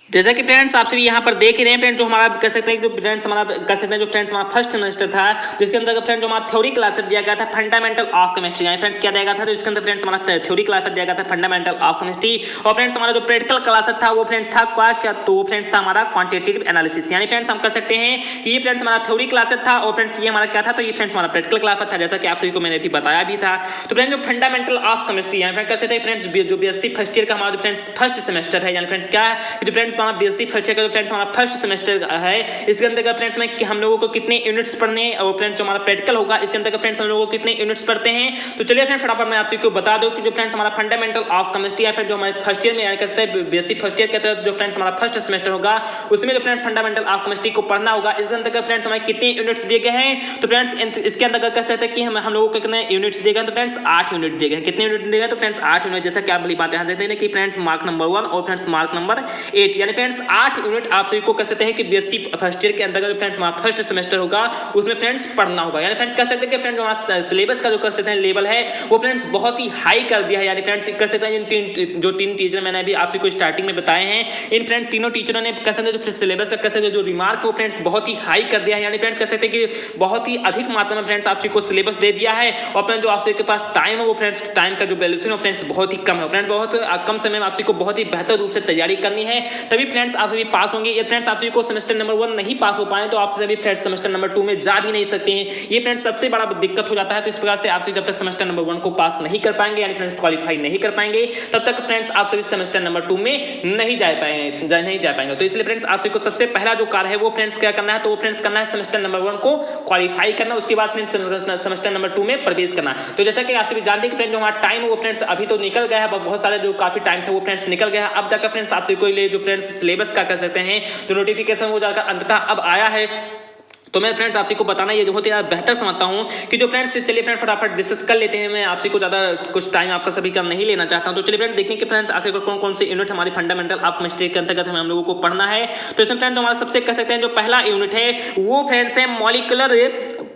जैसा कि फ्रेंड्स आप सभी यहाँ पर देख रहे हैं फ्रेंड्स जो हमारा कह सकते हैं जो फ्रेंड्स हमारा कह सकते हैं जो फ्रेंड्स हमारा फर्स्ट सेमेस्टर था जिसके अंदर फ्रेंड्स जो हमारा थ्योरी क्लासेस दिया गया था फंडामेंटल ऑफ केमिस्ट्री यानी फ्रेंड्स क्या दिया गया था तो इसके अंदर फ्रेंड्स हमारा थ्योरी क्लासेस दिया गया था फंडामेंटल ऑफ केमिस्ट्री। और फ्रेंड्स हमारा जो प्रैक्टिकल क्लासेस था वो फ्रेंड्स था क्या, तो वो फ्रेंड्स था हमारा क्वांटिटेटिव एनालिसिस। यानी फ्रेंड्स हम कह सकते हैं कि ये फ्रेंड्स हमारा थ्योरी क्लासेस था और फ्रेंड्स ये हमारा क्या था, तो ये फ्रेंड्स हमारा प्रैक्टिकल क्लास था जैसा कि आप सभी को मैंने अभी बताया भी था। तो फ्रेंड्स जो फंडामेंटल ऑफ केमिस्ट्री यानी फ्रेंड्स कह सकते हैं फ्रेंड्स जो बीएससी फर्स्ट ईयर का हमारा फ्रेंड्स फर्स्ट सेमेस्टर है यानी फ्रेंड्स क्या है जो फ्रेंड्स हमारा बीएससी फर्स्ट ईयर फ्रेंड्स हमारा फर्स्ट सेमेस्टर है। इसके अंदर फ्रेंड्स में हम लोगों को कितने यूनिट्स पढ़ने और फ्रेंड्स जो हमारा प्रैक्टिकल होगा इसके अंदर फ्रेंड्स हम लोगों को कितने यूनिट्स पढ़ते हैं। तो चलिए फ्रेंड्स फटाफट मैं आप सभी को बता दूं कि जो फ्रेंड्स हमारा फंडामेंटल ऑफ केमिस्ट्री या फिर जो हमारे फर्स्ट ईयर में यानी कहते हैं बेसिक फर्स्ट ईयर के तहत जो फ्रेंड्स हमारा फर्स्ट सेमेस्टर होगा उसमें जो फ्रेंड्स फंडामेंटल ऑफ केमिस्ट्री को पढ़ना होगा। इसके अंदर फ्रेंड्स हमें कितने यूनिट्स दिए गए हैं तो फ्रेंड्स इसके अंदर कह सकते हैं कि हम लोगों को कितने यूनिट्स दिए गए तो फ्रेंड्स 8 यूनिट दिए गए। कितने यूनिट दिए गए तो फ्रेंड्स 8 यूनिट। जैसा कि आप भली बात यहाँ देखते हैं कि फ्रेंड्स मार्क नंबर 1 और फ्रेंड्स मार्क नंबर 8 यानी यानी फ्रेंड्स 8 यूनिट आप सभी को कह सकते हैं कि बीएससी फर्स्ट ईयर के अंतर्गत जो फ्रेंड्स हमारा फर्स्ट सेमेस्टर होगा उसमें फ्रेंड्स पढ़ना होगा। यानी फ्रेंड्स कह सकते हैं कि फ्रेंड्स हमारा सिलेबस का जो कह सकते हैं लेवल है वो फ्रेंड्स बहुत ही हाई कर दिया है। यानी फ्रेंड्स कह सकते हैं तीन टीचर मैंने अभी आप सभी को स्टार्टिंग में बताए हैं, इन फ्रेंड्स तीनों टीचरों ने कह सकते हैं सिलेबस का कह सकते हैं जो रिमार्क वो फ्रेंड्स बहुत ही हाई कर दिया है। यानी फ्रेंड्स कह सकते हैं कि बहुत ही अधिक मात्रा में फ्रेंड्स आप सभी को सिलेबस दे दिया है और फ्रेंड्स जो आप सभी के पास टाइम है वो फ्रेंड्स टाइम का जो वैल्यूएशन है फ्रेंड्स बहुत ही कम है। फ्रेंड्स बहुत कम समय में आप सभी को बहुत ही बेहतर रूप से तैयारी करनी है, तभी फ्रेंड्स आप सभी पास होंगे। ये फ्रेंड्स आप सभी को सेमेस्टर नंबर 1 नहीं पास हो पाए तो आप सभी फ्रेंड्स सेमेस्टर नंबर 2 में जा भी नहीं सकते हैं। ये फ्रेंड्स सबसे बड़ा दिक्कत हो जाता है। तो इस प्रकार से आप जब तक सेमेस्टर नंबर 1 को पास नहीं कर पाएंगे यानी फ्रेंड्स क्वालिफाई नहीं कर पाएंगे तब तक फ्रेंड्स आप सभी सेमेस्टर नंबर 2 में नहीं जा पाएंगे। तो इसलिए फ्रेंड्स आप सभी को सबसे पहला जो कार्य है वो फ्रेंड्स क्या करना है, तो वो फ्रेंड्स करना है सेमेस्टर नंबर 1 को क्वालिफाई करना, उसके बाद फ्रेंड्स सेमेस्टर नंबर 2 में प्रवेश करना। तो जैसा कि आप सभी जानते हैं कि फ्रेंड्स जो हमारा टाइम है वो फ्रेंड्स अभी तो निकल गया है, बहुत सारे जो काफी टाइम था वो फ्रेंड्स निकल गया है। अब जाकर फ्रेंड्स आप सभी को लिए जो फ्रेंड्स सिलेबस का कर सकते हैं जो नोटिफिकेशन वो जाकर अंततः अब आया है। तो मैं फ्रेंड्स आप सभी को बताना ये बहुत ही बेहतर समझता हूं कि जो फ्रेंड्स चलिए फ्रेंड्स फटाफट डिस्कस कर लेते हैं। मैं आप सभी को ज़्यादा कुछ टाइम आपका सभी का नहीं लेना चाहता हूं। तो चलिए फ्रेंड्स देखने के फ्रेंड्स आखिर कौन कौन से यूनिट हमारी फंडामेंटल ऑफ केमिस्ट्री के अंतर्गत हमें हम लोगों को पढ़ना है। तो इसमें फ्रेंड्स हमारा सबसे कह सकते हैं जो पहला यूनिट है वो फ्रेंड्स है molecular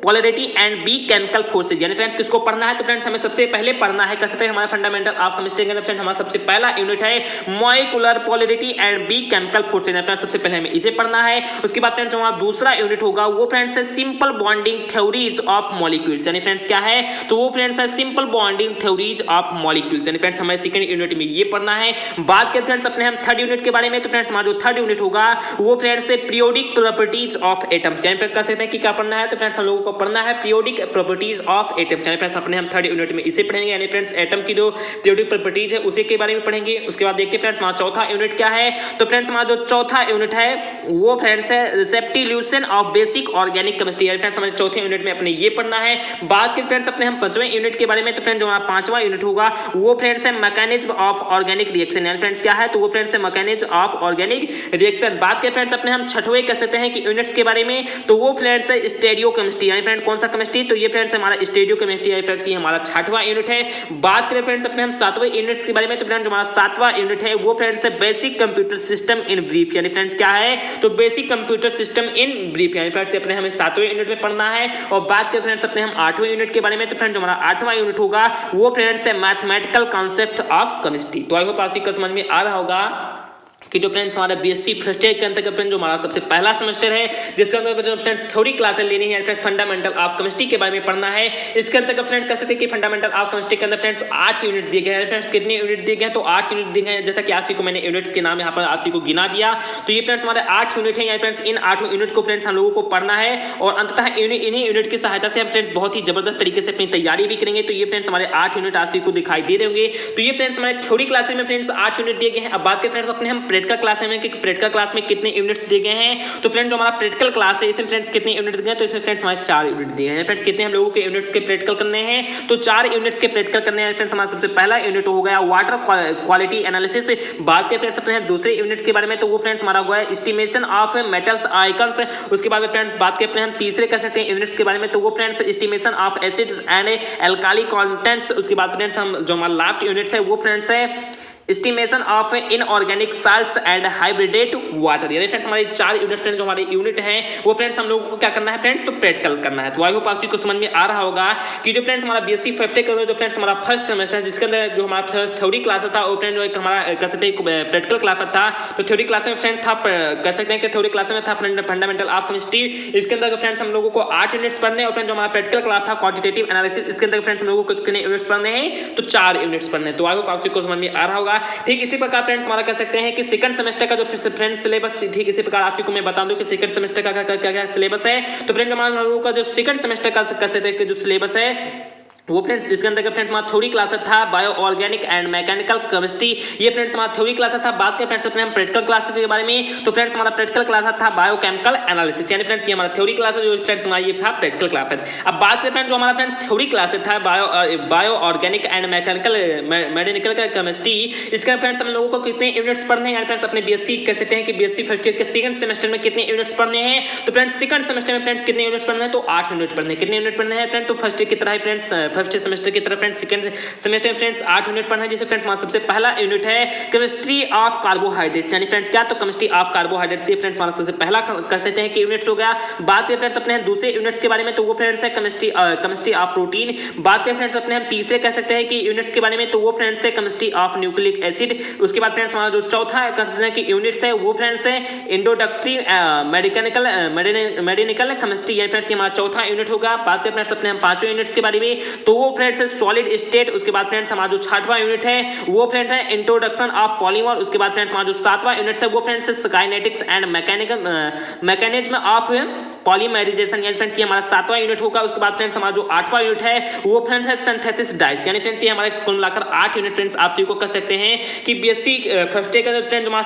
polarity and B chemical forces. यानी फ्रेंड्स किसको पढ़ना है, तो फ्रेंड्स हमें सबसे पहले पढ़ना है कह सकते हैं हमारा फंडामेंटल ऑफ केमिस्ट्री के अंदर फ्रेंड्स हमारा सबसे पहला यूनिट है molecular polarity and B chemical forces. यानी फ्रेंड्स सबसे पहले हमें इसे पढ़ना है। उसके बाद फ्रेंड्स हमारा दूसरा यूनिट होगा वो फ्रेंड्स है simple bonding theories of molecules. यानी फ्रेंड्स क्या है, तो वो फ्रेंड्स है simple bonding theories of molecules. यानी फ्रेंड्स हमें सेकंड यूनिट में ये पढ़ना है। बात करें फ्रेंड्स अपने हम थर्ड यूनिट के बारे में, तो फ्रेंड्स हमारा जो थर्ड यूनिट होगा वो फ्रेंड्स है पीरियोडिक प्रॉपर्टीज ऑफ एटम्स। यानी फ्रेंड्स कह सकते हैं कि क्या पढ़ना है, तो फ्रेंड्स हम लोगों को पढ़ना है पीरियोडिक प्रॉपर्टीज ऑफ एटम्स। यानी फ्रेंड्स अपने हम थर्ड यूनिट में इसे पढ़ेंगे। यानी फ्रेंड्स एटम की जो पीरियोडिक प्रॉपर्टीज है उसी के बारे में पढ़ेंगे। उसके बाद देखते हैं फ्रेंड्स हमारा चौथा यूनिट क्या है, तो फ्रेंड्स हमारा जो चौथा यूनिट है वो फ्रेंड्स है रेसिप्टिल्यूशन ऑफ बेसिक ऑर्गेनिक केमिस्ट्री। यानी फ्रेंड्स हमारे चौथे यूनिट में अपने ये पढ़ना है। बात करें फ्रेंड्स अपने हम पांचवें यूनिट के बारे में, तो फ्रेंड्स जो हमारा पांचवा यूनिट होगा वो फ्रेंड्स है मैकेनिज्म ऑफ ऑर्गेनिक रिएक्शन। यानी फ्रेंड्स क्या है, तो वो फ्रेंड्स है मैकेनिज्म ऑफ ऑर्गेनिक रिएक्शन। बात करें फ्रेंड्स अपने हम छठवें कह सकते हैं कि यूनिट्स के बारे में, तो वो फ्रेंड्स है स्टीरियो केमिस्ट्री। यानी फ्रेंड्स कौन सा केमिस्ट्री, तो ये फ्रेंड्स हमारा स्टीरियो केमिस्ट्री है। फ्रेंड्स ये हमारा छठवां यूनिट है। बात करें फ्रेंड्स अपने हम सातवें यूनिट्स के बारे में, तो फ्रेंड्स जो हमारा सातवां यूनिट है वो फ्रेंड्स है basic computer system in brief. यानी फ्रेंड्स क्या है, तो basic computer system in brief. यानी फ्रेंड्स अपने हमें सातवें यूनिट में पढ़ना है। और बात करें फ्रेंड्स अपने हम आठवें यूनिट के बारे में, तो फ्रेंड्स जो हमारा आठवां यूनिट होगा वो फ्रेंड्स है मैथमेटिकल कॉन्सेप्ट ऑफ केमिस्ट्री। तो आई होप आप सबको समझ में आ रहा होगा कि जो फ्रेंड्स हमारा बीएससी फर्स्ट ईयर के अंतर्गत फ्रेंड्स जो हमारा सबसे पहला सेमेस्टर है जिसके अंदर जो फ्रेंड्स थ्योरी क्लासेस लेनी है, फ्रेंड्स फंडामेंटल ऑफ केमिस्ट्री के बारे में पढ़ना है। इसके अंतर्गत फ्रेंड्स कह सकते हैं कि फंडामेंटल ऑफ केमिस्ट्री के अंदर फ्रेंड्स 8 यूनिट दिए गए हैं। फ्रेंड्स कितने यूनिट दिए गए हैं, तो 8 यूनिट दिए गए हैं। जैसा कि आप को मैंने यूनिट्स के नाम यहाँ पर आप को गिना दिया, तो ये फ्रेंड्स हमारे 8 यूनिट है। यानी फ्रेंड्स इन 8 यूनिट को फ्रेंड्स हम लोगों को पढ़ना है और अंततः इन्हीं यूनिट की सहायता से हम फ्रेंड्स बहुत ही जबरदस्त तरीके से अपनी तैयारी भी करेंगे। तो ये फ्रेंड्स हमारे 8 यूनिट आप को दिखाई दे रहे होंगे। तो ये फ्रेंड्स हमारे थ्योरी क्लासेस में फ्रेंड्स 8 यूनिट दिए गए हैं। अब बात करें फ्रेंड्स अपने हम प्रैक्टिकल क्लास में प्रैक्टिकल क्लास में कितने यूनिट्स दिए गए हैं, तो फ्रेंड्स जो हमारा प्रैक्टिकल क्लास है इसमें फ्रेंड्स कितने यूनिट दिए गए हैं, तो इसमें फ्रेंड्स हमारे 4 यूनिट दिए हैं। फ्रेंड्स कितने हम लोगों के यूनिट्स के प्रैक्टिकल करने हैं, तो 4 यूनिट्स के प्रैक्टिकल करने हैं। फ्रेंड्स हमारा सबसे पहला यूनिट हो गया वाटर क्वालिटी एनालिसिस। बात करें फ्रेंड्स अपने दूसरे यूनिट के बारे में, तो वो फ्रेंड्स हमारा हुआ है एस्टिमेशन ऑफ मेटल्स आइकन्स। उसके बाद फ्रेंड्स बात करें हम तीसरे कर सकते हैं यूनिट्स के बारे में, तो वो friends estimation of acids and alkali contents. उसके बाद फ्रेंड्स हम जो हमारा लास्ट यूनिट है वो फ्रेंड्स है estimation of inorganic salts and hydrated water. यानी फ्रेंड्स हमारे 4 यूनिट फ्रेंड्स जो हमारे यूनिट हैं वो फ्रेंड्स हम लोगों को क्या करना है फ्रेंड्स, तो प्रैक्टिकल करना है। तो आई होप आप को समझ में आ रहा होगा कि जो फ्रेंड्स हमारा बीएससी फर्स्ट ईयर जो फ्रेंड्स हमारा फर्स्ट सेमेस्टर है जिसके अंदर जो हमारा थ्योरी क्लास था वो फ्रेंड जो एक हमारा कह सकते हैं प्रैक्टिकल क्लास था। तो थ्योरी क्लास में फ्रेंड्स था कह सकते हैं कि थ्योरी क्लास में था फंडामेंटल ऑफ केमिस्ट्री। इसके अंदर फ्रेंड्स हम लोगों को 8 यूनिट्स पढ़ने और फ्रेंड्स जो हमारा प्रैक्टिकल क्लास था क्वांटिटेटिव एनालिसिस, इसके अंदर फ्रेंड्स हम लोगों को कितने यूनिट्स पढ़ने हैं, तो 4 यूनिट्स पढ़ने। तो आई होप आप को समझ में आ रहा होगा। ठीक इसी प्रकार फ्रेंड्स हमारा कह सकते हैं कि सेकंड सेमेस्टर का जो फ्रेंड्स सिलेबस, ठीक इसी प्रकार आपको मैं बता दूं कि सेकंड सेमेस्टर का क्या सिलेबस है। तो फ्रेंड्स हमारा लोगों का जो सेकंड सेमेस्टर का कह सकते हैं कि जो सिलेबस है वो फ्रेंड्स जिसके अंदर फ्रेंड्स हमारा थ्योरी क्लास था bio organic and mechanical chemistry. ये फ्रेंड्स हमारा थ्योरी क्लास था। बात करें फ्रेंड्स अपने हम प्रैक्टिकल क्लास के बारे में, तो फ्रेंड्स हमारा प्रैक्टिकल क्लास था बायोकेमिकल एनालिसिस। यानी फ्रेंड्स ये हमारा थ्योरी क्लास है, जो फ्रेंड्स हमारा ये था प्रैक्टिकल क्लास है। अब बात करें फ्रेंड्स जो हमारा फ्रेंड्स थ्योरी क्लास था bio organic and mechanical chemistry, इसका फ्रेंड्स हम लोगों को कितने यूनिट्स पढ़ने हैं। यानी फ्रेंड्स अपने बीएससी कह सकते हैं कि बीएससी फर्स्ट ईयर के सेकंड सेमेस्टर में कितने यूनिट्स पढ़ने हैं, तो फ्रेंड्स सेकंड सेमेस्टर में फ्रेंड्स कितने यूनिट्स पढ़ने हैं, तो 8 यूनिट पढ़ने हैं। कितने यूनिट पढ़ने हैं फ्रेंड्स, तो फर्स्ट ईयर की तरह फ्रेंड्स फर्स्ट सेमेस्टर की तरफ फ्रेंड्स सेकंड सेमेस्टर में फ्रेंड्स 8 यूनिट पढ़ना है, जिससे फ्रेंड्स हमारा सबसे पहला यूनिट है केमिस्ट्री ऑफ कार्बोहाइड्रेट्स, यानी फ्रेंड्स क्या, तो केमिस्ट्री ऑफ कार्बोहाइड्रेट्स, ये फ्रेंड्स हमारा सबसे पहला कह सकते हैं कि यूनिट्स हो गया। बात करें फ्रेंड्स अपने दूसरे यूनिट्स के बारे में, तो वो फ्रेंड्स है केमिस्ट्री ऑफ प्रोटीन। बात करें फ्रेंड्स अपने हम तीसरे कह सकते हैं कि यूनिट्स के बारे में, तो वो फ्रेंड्स है केमिस्ट्री ऑफ न्यूक्लिक एसिड। उसके बाद फ्रेंड्स हमारा जो चौथा कह सकते हैं कि यूनिट्स है वो फ्रेंड्स है इंट्रोडक्टरी मेडिकल केमिस्ट्री, यानी फ्रेंड्स ये हमारा चौथा यूनिट होगा। बात करें फ्रेंड्स अपने हम पांचवें यूनिट्स के बारे में, तो वो फ्रेंड्स है सॉलिड स्टेट। उसके बाद फ्रेंड्स हमारा जो छठवां यूनिट है वो फ्रेंड्स है इंट्रोडक्शन ऑफ पॉलीमर। उसके बाद फ्रेंड्स हमारा जो सातवां यूनिट है वो फ्रेंड्स है kinetics and mechanism of polymerisation, यानी फ्रेंड्स ये हमारा सातवां यूनिट होगा। उसके बाद फ्रेंड्स हमारा जो आठवां यूनिट है वो फ्रेंड्स है सिंथेसिस डाइस, यानी फ्रेंड्स ये हमारे कुल मिलाकर 8 यूनिट फ्रेंड्स आप सभी को कह सकते हैं कि बीएससी फर्स्ट ईयर का जो फ्रेंड्स हमारा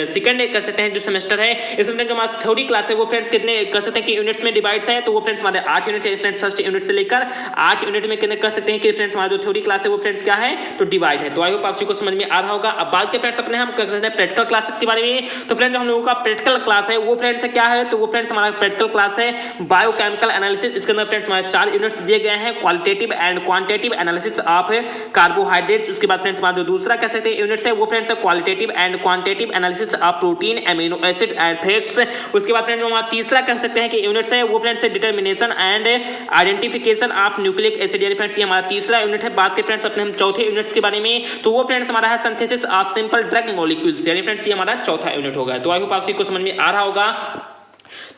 सेकंड कह सकते हैं जो सेमेस्टर है, इसमें फ्रेंड्स जो हमारा थ्योरी क्लास है वो फ्रेंड्स कितने कह सकते हैं कि यूनिट्स में डिवाइड है, तो वो फ्रेंड्स हमारे 8 यूनिट है फ्रेंड्स। फर्स्ट यूनिट से लेकर 8 यूनिट में कितने कह सकते हैं कि फ्रेंड्स हमारा जो थ्योरी क्लास है वो फ्रेंड्स क्या है, तो डिवाइड है। तो आई होप आप सभी को समझ में आ रहा होगा। अब बात करें फ्रेंड्स अपने हम कह सकते हैं प्रैक्टिकल क्लासेस के बारे में, तो फ्रेंड्स हम लोगों का प्रैक्टिकल क्लास है वो फ्रेंड्स क्या है, तो वो फ्रेंड्स हमारा प्रैक्टिकल क्लास है बायोकेमिकल एनालिसिस। इसके अंदर फ्रेंड्स हमारे 4 यूनिट्स दिए गए हैं, qualitative and quantitative analysis of carbohydrates. उसके बाद फ्रेंड्स हमारा जो दूसरा कह सकते हैं यूनिट्स है वो फ्रेंड्स है qualitative and quantitative analysis of protein, amino acid and fats. उसके बाद फ्रेंड्स हमारा तीसरा कह सकते हैं कि यूनिट्स है वो फ्रेंड्स है determination and identification of nucleic acid, यानी फ्रेंड्स ये हमारा तीसरा यूनिट है। बात के फ्रेंड्स अपने हम चौथे यूनिट्स के बारे में, तो वो फ्रेंड्स हमारा है synthesis of simple drug molecules, यानी फ्रेंड्स ये हमारा चौथा यूनिट होगा। तो आई होप आप सभी को समझ में आ रहा होगा।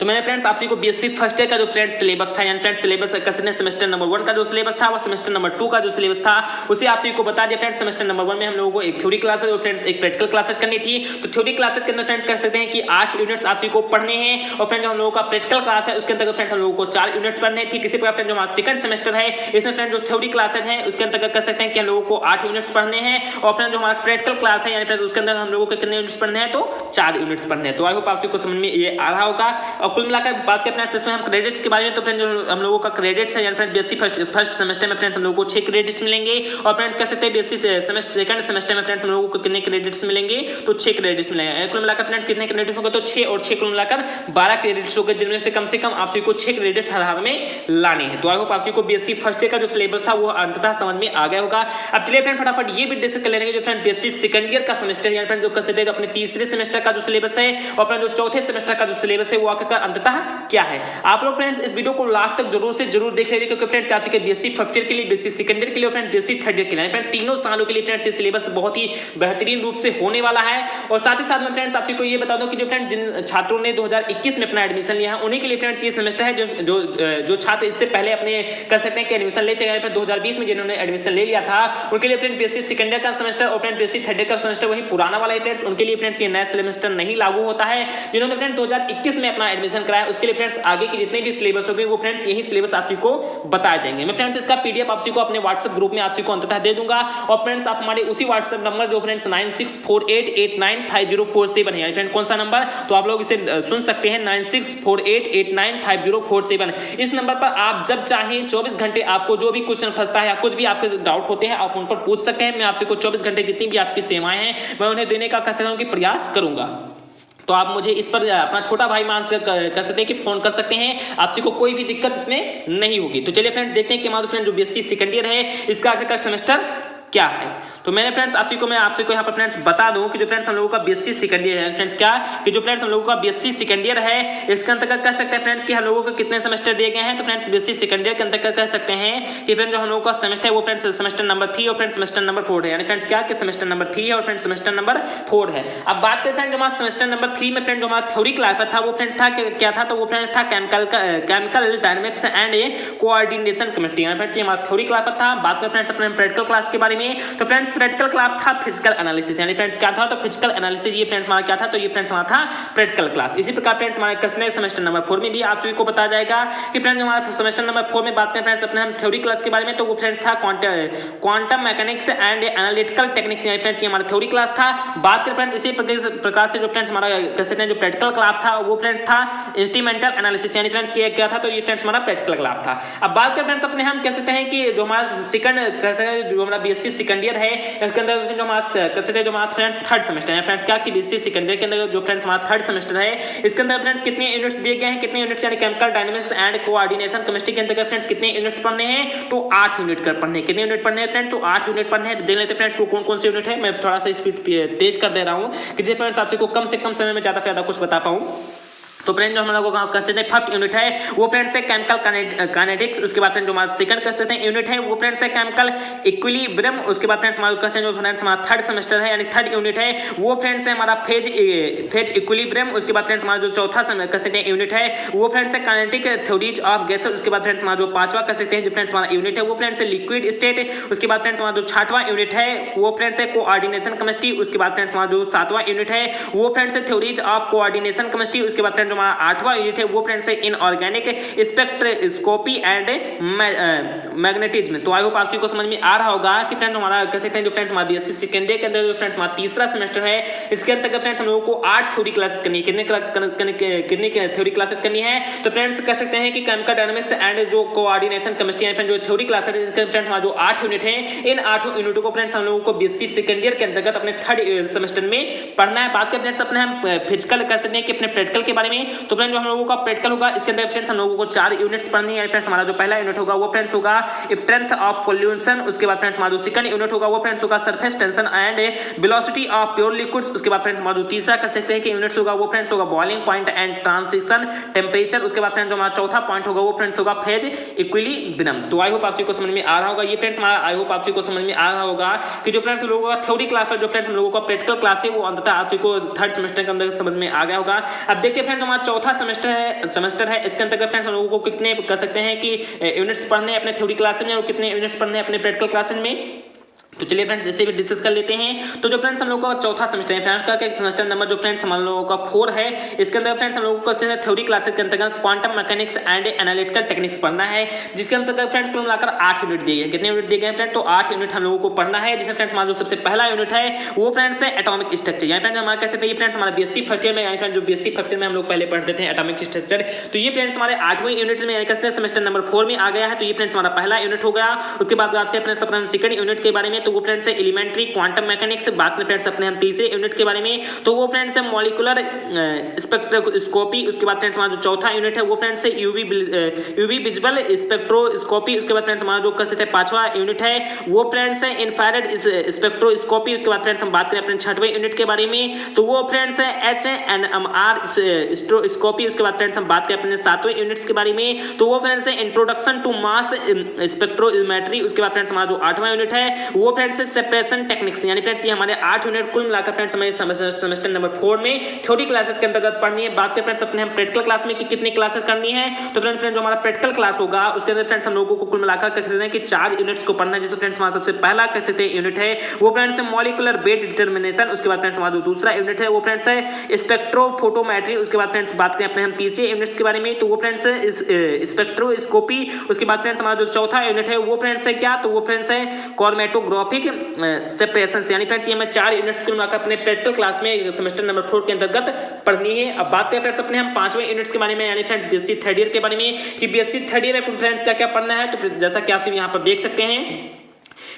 तो मैंने फ्रेंड्स आप सभी को बीएससी फर्स्ट ईयर का जो फ्रेंड्स सिलेबस था, यानी फ्रेंड्स सिलेबस कह सकते हैं सेमेस्टर नंबर 1 का जो सिलेबस था, वो सेमेस्टर नंबर 2 का जो सिलेबस था उसे आप सभी को बता दिया फ्रेंड्स। सेमेस्टर नंबर 1 में हम लोगों को एक थ्योरी क्लासेस और फ्रेंड्स एक प्रैक्टिकल क्लासेस करनी थी। तो थ्योरी क्लासेस के अंदर फ्रेंड्स कह सकते हैं कि 8 यूनिट्स आप सभी को पढ़ने हैं, और फ्रेंड्स हम लोगों का प्रैक्टिकल क्लास है उसके अंतर्गत फ्रेंड्स हम लोगों को 4 यूनिट्स पढ़ने हैं। ठीक इसी प्रकार फ्रेंड्स जो हमारा सेकंड सेमेस्टर है इसमें फ्रेंड्स जो थ्योरी क्लासेस हैं उसके अंतर्गत कह सकते हैं कि हम लोगों को 8 यूनिट्स पढ़ने हैं, और फ्रेंड्स जो हमारा प्रैक्टिकल क्लास है यानी फ्रेंड्स उसके अंदर हम लोगों को कितने यूनिट्स पढ़ने हैं, तो 4 यूनिट्स पढ़ने हैं। तो आई होप आप सभी को समझ में ये आ रहा होगा। और कुल मिलाकर बात करते हैं इसमें हम क्रेडिट्स के बारे में, तो फ्रेंड्स हम लोगों का क्रेडिट्स है यानी फ्रेंड्स बीएससी फर्स्ट सेमेस्टर में फ्रेंड्स हम लोगों को 6 क्रेडिट्स मिलेंगे, और फ्रेंड्स कह सकते हैं बीएससी सेकंड सेमेस्टर में फ्रेंड्स हम लोगों को कितने क्रेडिट्स मिलेंगे, तो 6 क्रेडिट्स मिलेंगे। कुल मिलाकर फ्रेंड्स कितने क्रेडिट्स होंगे, तो 6 और 6 कुल मिलाकर 12 क्रेडिट्स होंगे, जिनमें से कम आप सभी को 6 क्रेडिट्स हर हाल में लाने हैं। तो आई होप आप सभी को बीएससी फर्स्ट ईयर का जो सिलेबस था वो अंततः समझ में आ गया होगा। अब चलिए फ्रेंड फटाफट ये भी डिस्कस कर लेंगे जो फ्रेंड बीएससी सेकंड ईयर का सेमेस्टर यानी फ्रेंड जो कह सकते हैं अपने तीसरे सेमेस्टर का जो सिलेबस है, और फ्रेंड जो चौथे सेमेस्टर का जो सिलेबस है वो आखिरकार अंततः क्या है। आप लोग फ्रेंड्स इस वीडियो को लास्ट तक जरूर से जरूर देख लीजिए, क्योंकि फ्रेंड्स आपके बीएससी फर्स्ट ईयर के लिए, बीएससी सेकंड ईयर के लिए, फ्रेंड्स बीएससी थर्ड ईयर के लिए फ्रेंड्स तीनों सालों के लिए फ्रेंड्स ये सिलेबस बहुत ही बेहतरीन रूप से होने वाला है। और साथ ही साथ में फ्रेंड्स आप सबको ये बता दूं कि जो फ्रेंड्स जिन छात्रों ने 2021 में अपना एडमिशन लिया है उन्हीं के लिए फ्रेंड्स ये सेमेस्टर है। जो छात्र इससे पहले अपने कर सकते हैं कि एडमिशन ले चुके हैं 2020 में जिन्होंने एडमिशन ले लिया था उनके लिए फ्रेंड्स बीएससी सेकंड ईयर का सेमेस्टर और फ्रेंड्स बीएससी थर्ड ईयर का सेमेस्टर वही पुराना वाला है फ्रेंड्स, उनके लिए फ्रेंड्स ये नया सेमेस्टर नहीं लागू होता है। जिन्होंने फ्रेंड्स 2021 में अपना एडमिशन कराया उसके लिए फ्रेंड्स आगे के जितने भी सिलेबस होंगे वो फ्रेंड्स यही सिलेबस आप को बता देंगे। मैं फ्रेंड्स इसका पीडीएफ आप को अपने व्हाट्सएप ग्रुप में आप को अंततः दे दूंगा, और फ्रेंड्स आप हमारे उसी व्हाट्सएप नंबर जो फ्रेंड्स 9648895047 है, यानी फ्रेंड कौन सा नंबर, तो आप लोग इसे सुन सकते हैं 9648895047। इस नंबर पर आप जब चाहें 24 घंटे आपको जो भी क्वेश्चन फंसता है या कुछ भी आपके डाउट होते हैं आप उन पर पूछ सकते हैं। मैं आपसे को 24 घंटे जितनी भी आपकी सेवाएं हैं मैं उन्हें देने का प्रयास करूंगा। तो आप मुझे इस पर अपना छोटा भाई मान कर सकते हैं कि फोन कर सकते हैं, आपसे को कोई भी दिक्कत इसमें नहीं होगी। तो चलिए फ्रेंड्स देखते हैं कि हमारे फ्रेंड जो बीएससी सेकंड ईयर है इसका आखिरकार सेमेस्टर क्या है। तो मैंने फ्रेंड्स मैं आपसे को यहाँ पर फ्रेंड्स बता दूं कि जो फ्रेंड्स हम लोगों का बीएससी सेकंड ईयर है फ्रेंड्स क्या कि जो फ्रेंड्स हम लोगों का बीएससी सेकंड ईयर है इसके अंतर्गत कह सकते हैं फ्रेंड्स कि हम लोगों को कितने सेमेस्टर दिए गए हैं। तो फ्रेंड्स बीएससी सेकंड ईयर के अंतर्गत कह सकते हैं कि फ्रेंड्स जो हम लोगों का सेमेस्टर है वो फ्रेंड्स सेमेस्टर नंबर 3 और फ्रेंड्स सेमेस्टर नंबर 4 है, यानी फ्रेंड्स क्या कि सेमेस्टर नंबर 3 है और फ्रेंड्स सेमेस्टर नंबर 4 है। अब बात करें फ्रेंड्स जो हमारा सेमेस्टर नंबर 3 में फ्रेंड जो हमारा थ्योरी क्लास था वो फ्रेंड था क्या था, तो वो फ्रेंड था chemical dynamics and coordination chemistry, यानी फ्रेंड्स ये हमारा थ्योरी क्लास था। बात करें फ्रेंड्स अपने प्रैक्टिकल क्लास के बारे में, तो फ्रेंड्स प्रैक्टिकल क्लास था फिजिकल एनालिसिस, यानी फ्रेंड्स क्या था, तो फिजिकल एनालिसिस ये फ्रेंड्स हमारा क्या था, तो ये फ्रेंड्स हमारा था प्रैक्टिकल क्लास। इसी प्रकार फ्रेंड्स हमारे कसने सेमेस्टर नंबर 4 में भी आप सभी को बताया जाएगा कि फ्रेंड्स हमारा सेमेस्टर नंबर 4 में बात करें फ्रेंड्स अपने हम थ्योरी क्लास के बारे में, तो वो फ्रेंड्स था quantum mechanics and analytical techniques, यानी फ्रेंड्स ये हमारा थ्योरी क्लास था। बात करें फ्रेंड्स इसी प्रकार से जो फ्रेंड्स हमारा कह सकते हैं जो प्रैक्टिकल क्लास था वो फ्रेंड्स था इंस्ट्रूमेंटल एनालिसिस, यानी फ्रेंड्स क्या था, तो ये फ्रेंड्स हमारा प्रैक्टिकल क्लास था। अब बात करें फ्रेंड्स अपने हम कह सकते हैं कि जो हमारा सेकंड कह सकते हैं जो हमारा बीएससी सेकंड ईयर है, इसके अंदर जो हमारा कर सकते हैं जो हमारा फ्रेंड्स थर्ड सेमेस्टर है फ्रेंड्स, क्या कि बीएससी सेकंड ईयर के अंदर जो फ्रेंड्स हमारा थर्ड सेमेस्टर है, इसके अंदर फ्रेंड्स कितने यूनिट्स दिए गए हैं, कितने यूनिट्स यानी chemical dynamics and coordination chemistry के अंदर फ्रेंड्स कितने यूनिट्स पढ़ने हैं, तो 8 यूनिट कर पढ़ने हैं। कितने यूनिट पढ़ने हैं फ्रेंड्स, तो 8 यूनिट पढ़ने हैं। देख लेते हैं फ्रेंड्स वो कौन कौन से यूनिट है, मैं थोड़ा सा स्पीड तेज कर दे रहा हूँ कि जिससे फ्रेंड्स आपसे को कम से कम समय में ज्यादा से ज्यादा कुछ बता पाऊँ। तो फ्रेंड जो हम लोगों को करते हैं फर्स्ट यूनिट है वो फ्रेंड्स है केमिकल काइनेटिक्स, उसके बाद फ्रेंड जो हमारा सेकंड कर सकते हैं यूनिट है वो फ्रेंड्स है केमिकल इक्विलिब्रियम, उसके बाद फ्रेंड्स हमारा क्वेश्चन जो फ्रेंड्स हमारा थर्ड सेमेस्टर है यानी थर्ड यूनिट है वो फ्रेंड्स है हमारा फेज इक्विलिब्रियम, उसके बाद फ्रेंड्स हमारा जो चौथा कर सकते हैं यूनिट है वो फ्रेंड्स है काइनेटिक थ्योरीज ऑफ गैसेस, उसके बाद फ्रेंड्स हमारा जो पांचवा कर सकते हैं जो फ्रेंड्स हमारा यूनिट है वो फ्रेंड्स है लिक्विड स्टेट, उसके बाद फ्रेंड्स हमारा जो छठवां यूनिट है वो फ्रेंड्स है कोऑर्डिनेशन केमिस्ट्री, उसके बाद फ्रेंड्स हमारा जो सातवां यूनिट है वो फ्रेंड्स है थ्योरीज ऑफ कोऑर्डिनेशन केमिस्ट्री, उसके बाद फ्रेंड्स हमारा आठवां यूनिट है वो फ्रेंड्स है इनऑर्गेनिक स्पेक्ट्रोस्कोपी एंड मैग्नेटिज्म। तो आई होप आप सभी को समझ में आ रहा होगा कि फ्रेंड्स हमारा कह सकते हैं जो फ्रेंड्स हमारा बीएससी सेकेंड ईयर के अंदर जो फ्रेंड्स हमारा तीसरा सेमेस्टर है इसके अंतर्गत फ्रेंड्स हम लोगों को 8 थ्योरी क्लासेस करनी है। कितनी थ्योरी क्लासेस करनी है, तो फ्रेंड्स कह सकते हैं कि केमिकल डायनामिक्स एंड जो कोऑर्डिनेशन केमिस्ट्री है जो थ्योरी क्लासेस है फ्रेंड्स हमारा जो 8 यूनिट है इन 8 यूनिटों को फ्रेंड्स हम लोगों को बीएससी सेकेंड ईयर के अंतर्गत अपने थर्ड सेमेस्टर में पढ़ना है। बात करते हैं अपने हम फिजिकल कर सकते हैं कि अपने प्रैक्टिकल के बारे में, तो फ्रेंड्स जो हम लोगों का प्रैक्टिकल होगा इसके अंदर फ्रेंड्स हम लोगों को 4 यूनिट्स पढ़नी है। फ्रेंड्स हमारा जो पहला यूनिट होगा वो फ्रेंड्स होगा स्ट्रेंथ ऑफ सॉल्यूशन, उसके बाद फ्रेंड्स हमारा जो सेकंड यूनिट होगा वो फ्रेंड्स होगा surface tension and velocity of pure liquids, उसके बाद फ्रेंड्स हमारा जो तीसरा कर सकते हैं कि यूनिट्स होगा वो फ्रेंड्स होगा boiling point and transition temperature, उसके बाद फ्रेंड्स जो हमारा चौथा पॉइंट होगा वो फ्रेंड्स होगा फेज इक्विलिब्रियम। तो आई होप आप सभी को समझ में आ रहा होगा ये फ्रेंड्स हमारा आई होप आप सभी को समझ में आ रहा होगा कि जो फ्रेंड्स हम लोगों का थ्योरी क्लास है जो फ्रेंड्स हम लोगों का प्रैक्टिकल क्लास है वो अंततः आप सभी को थर्ड सेमेस्टर के अंदर समझ में आ गया होगा। अब देखते हैं फ्रेंड्स हमारा चौथा सेमेस्टर है इसके अंतर्गत फ्रेंड्स हम लोगों को कितने कर सकते हैं कि यूनिट्स पढ़ने हैं अपने थ्योरी क्लास में और कितने यूनिट्स पढ़ने हैं अपने प्रैक्टिकल क्लास में। तो चलिए फ्रेंड्स इसे भी डिस्कस कर लेते हैं। तो जो फ्रेंड्स हम लोगों का चौथा सेमेस्टर है फ्रेंड्स का सेमेस्टर नंबर जो फ्रेंड्स हम लोगों का 4 है इसके अंदर फ्रेंड्स हम लोगों को थ्योरी क्लासेस के अंतर्गत quantum mechanics and analytical techniques पढ़ना है जिसके अंतर्गत फ्रेंड्स कुल मिलाकर 8 यूनिट दिए गए। कितने यूनिट दिए गए फ्रेंड्स, तो 8 यूनिट हम लोगों को पढ़ना है जिसमें फ्रेंड्स हमारा जो सबसे पहला यूनिट है वो फ्रेंड्स है एटॉमिक स्ट्रक्चर। यानी फ्रेंड्स हमारा कैसे ये फ्रेंड्स हमारा बीएससी फर्स्ट ईयर में यानी फ्रेंड्स जो बीएससी फर्स्ट ईयर में हम लोग पहले पढ़ते थे एटॉमिक स्ट्रक्चर, तो ये फ्रेंड्स हमारे 8वें यूनिट में यानी कहते हैं सेमेस्टर नंबर 4 में आ गया है। तो ये फ्रेंड्स हमारा पहला यूनिट हो गया। उसके बाद बात करें फ्रेंड्स अपने सेकंड यूनिट के बारे में तो वो फ्रेंड्स है क्वांटम मैकेनिक्स। बात करें फ्रेंड्स अपने हम तीसरे यूनिट के बारे में तो वो फ्रेंड्स है मॉलिक्यूलर स्पेक्ट्रोस्कोपी। उसके बाद फ्रेंड्स हमारा जो चौथा यूनिट है वो फ्रेंड्स है यूवी विजुअल स्पेक्ट्रोस्कोपी। उसके बाद फ्रेंड्स हमारा जो कह सकते हैं 5वां यूनिट है वो फ्रेंड्स है इंफ्रारेड स्पेक्ट्रोस्कोपी। उसके बाद फ्रेंड्स हम बात करें अपने 6वें यूनिट के बारे में तो वो फ्रेंड्स है HNMR स्पेक्ट्रोस्कोपी। उसके बाद फ्रेंड्स हम बात करें अपने 7वें यूनिट्स के बारे में तो वो फ्रेंड्स है इंट्रोडक्शन टू मास स्पेक्ट्रोमेट्री। उसके बाद फ्रेंड्स हमारा जो 8वां यूनिट है वो फ्रेंड्स है सेपरेशन टेक्निक्स। यानी फ्रेंड्स ये हमारे 8 यूनिट कुल मिलाकर फ्रेंड्स हमें सेमेस्टर नंबर 4 में थ्योरी क्लासेस के अंतर्गत पढ़नी है। बात करें फ्रेंड्स अपने हम प्रैक्टिकल क्लास में कि कितनी क्लासेस करनी है तो फ्रेंड्स जो हमारा प्रैक्टिकल क्लास होगा उसके अंदर फ्रेंड्स हम लोगों को कुल मिलाकर कह सकते हैं कि 4 यूनिट्स को पढ़ना है जिसमें फ्रेंड्स हमारा सबसे पहला कह सकते हैं यूनिट है वो फ्रेंड्स है मॉलिक्यूलर वेट डिटरमिनेशन। उसके बाद फ्रेंड्स हमारा जो दूसरा यूनिट है वो फ्रेंड्स है स्पेक्ट्रोफोटोमेट्री। उसके बाद फ्रेंड्स बात करें अपने हम तीसरे यूनिट्स के बारे में तो वो फ्रेंड्स है स्पेक्ट्रोस्कोपी। उसके बाद फ्रेंड्स हमारा जो चौथा यूनिट है वो फ्रेंड्स है क्या तो वो फ्रेंड्स है क्रोमैटोग्राफिक सेपरेशन। यानी फ्रेंड्स ये हमें 4 यूनिट्स कुल मिलाकर अपने प्रैक्टिकल क्लास में सेमेस्टर नंबर 4 के अंतर्गत पढ़नी है। अब बात करें फ्रेंड्स अपने हम 5वें यूनिट्स के बारे में यानी फ्रेंड्स बीएससी थर्ड ईयर के बारे में कि बीएससी थर्ड ईयर में फ्रेंड्स क्या क्या पढ़ना है। तो जैसा कि आप यहाँ पर देख सकते हैं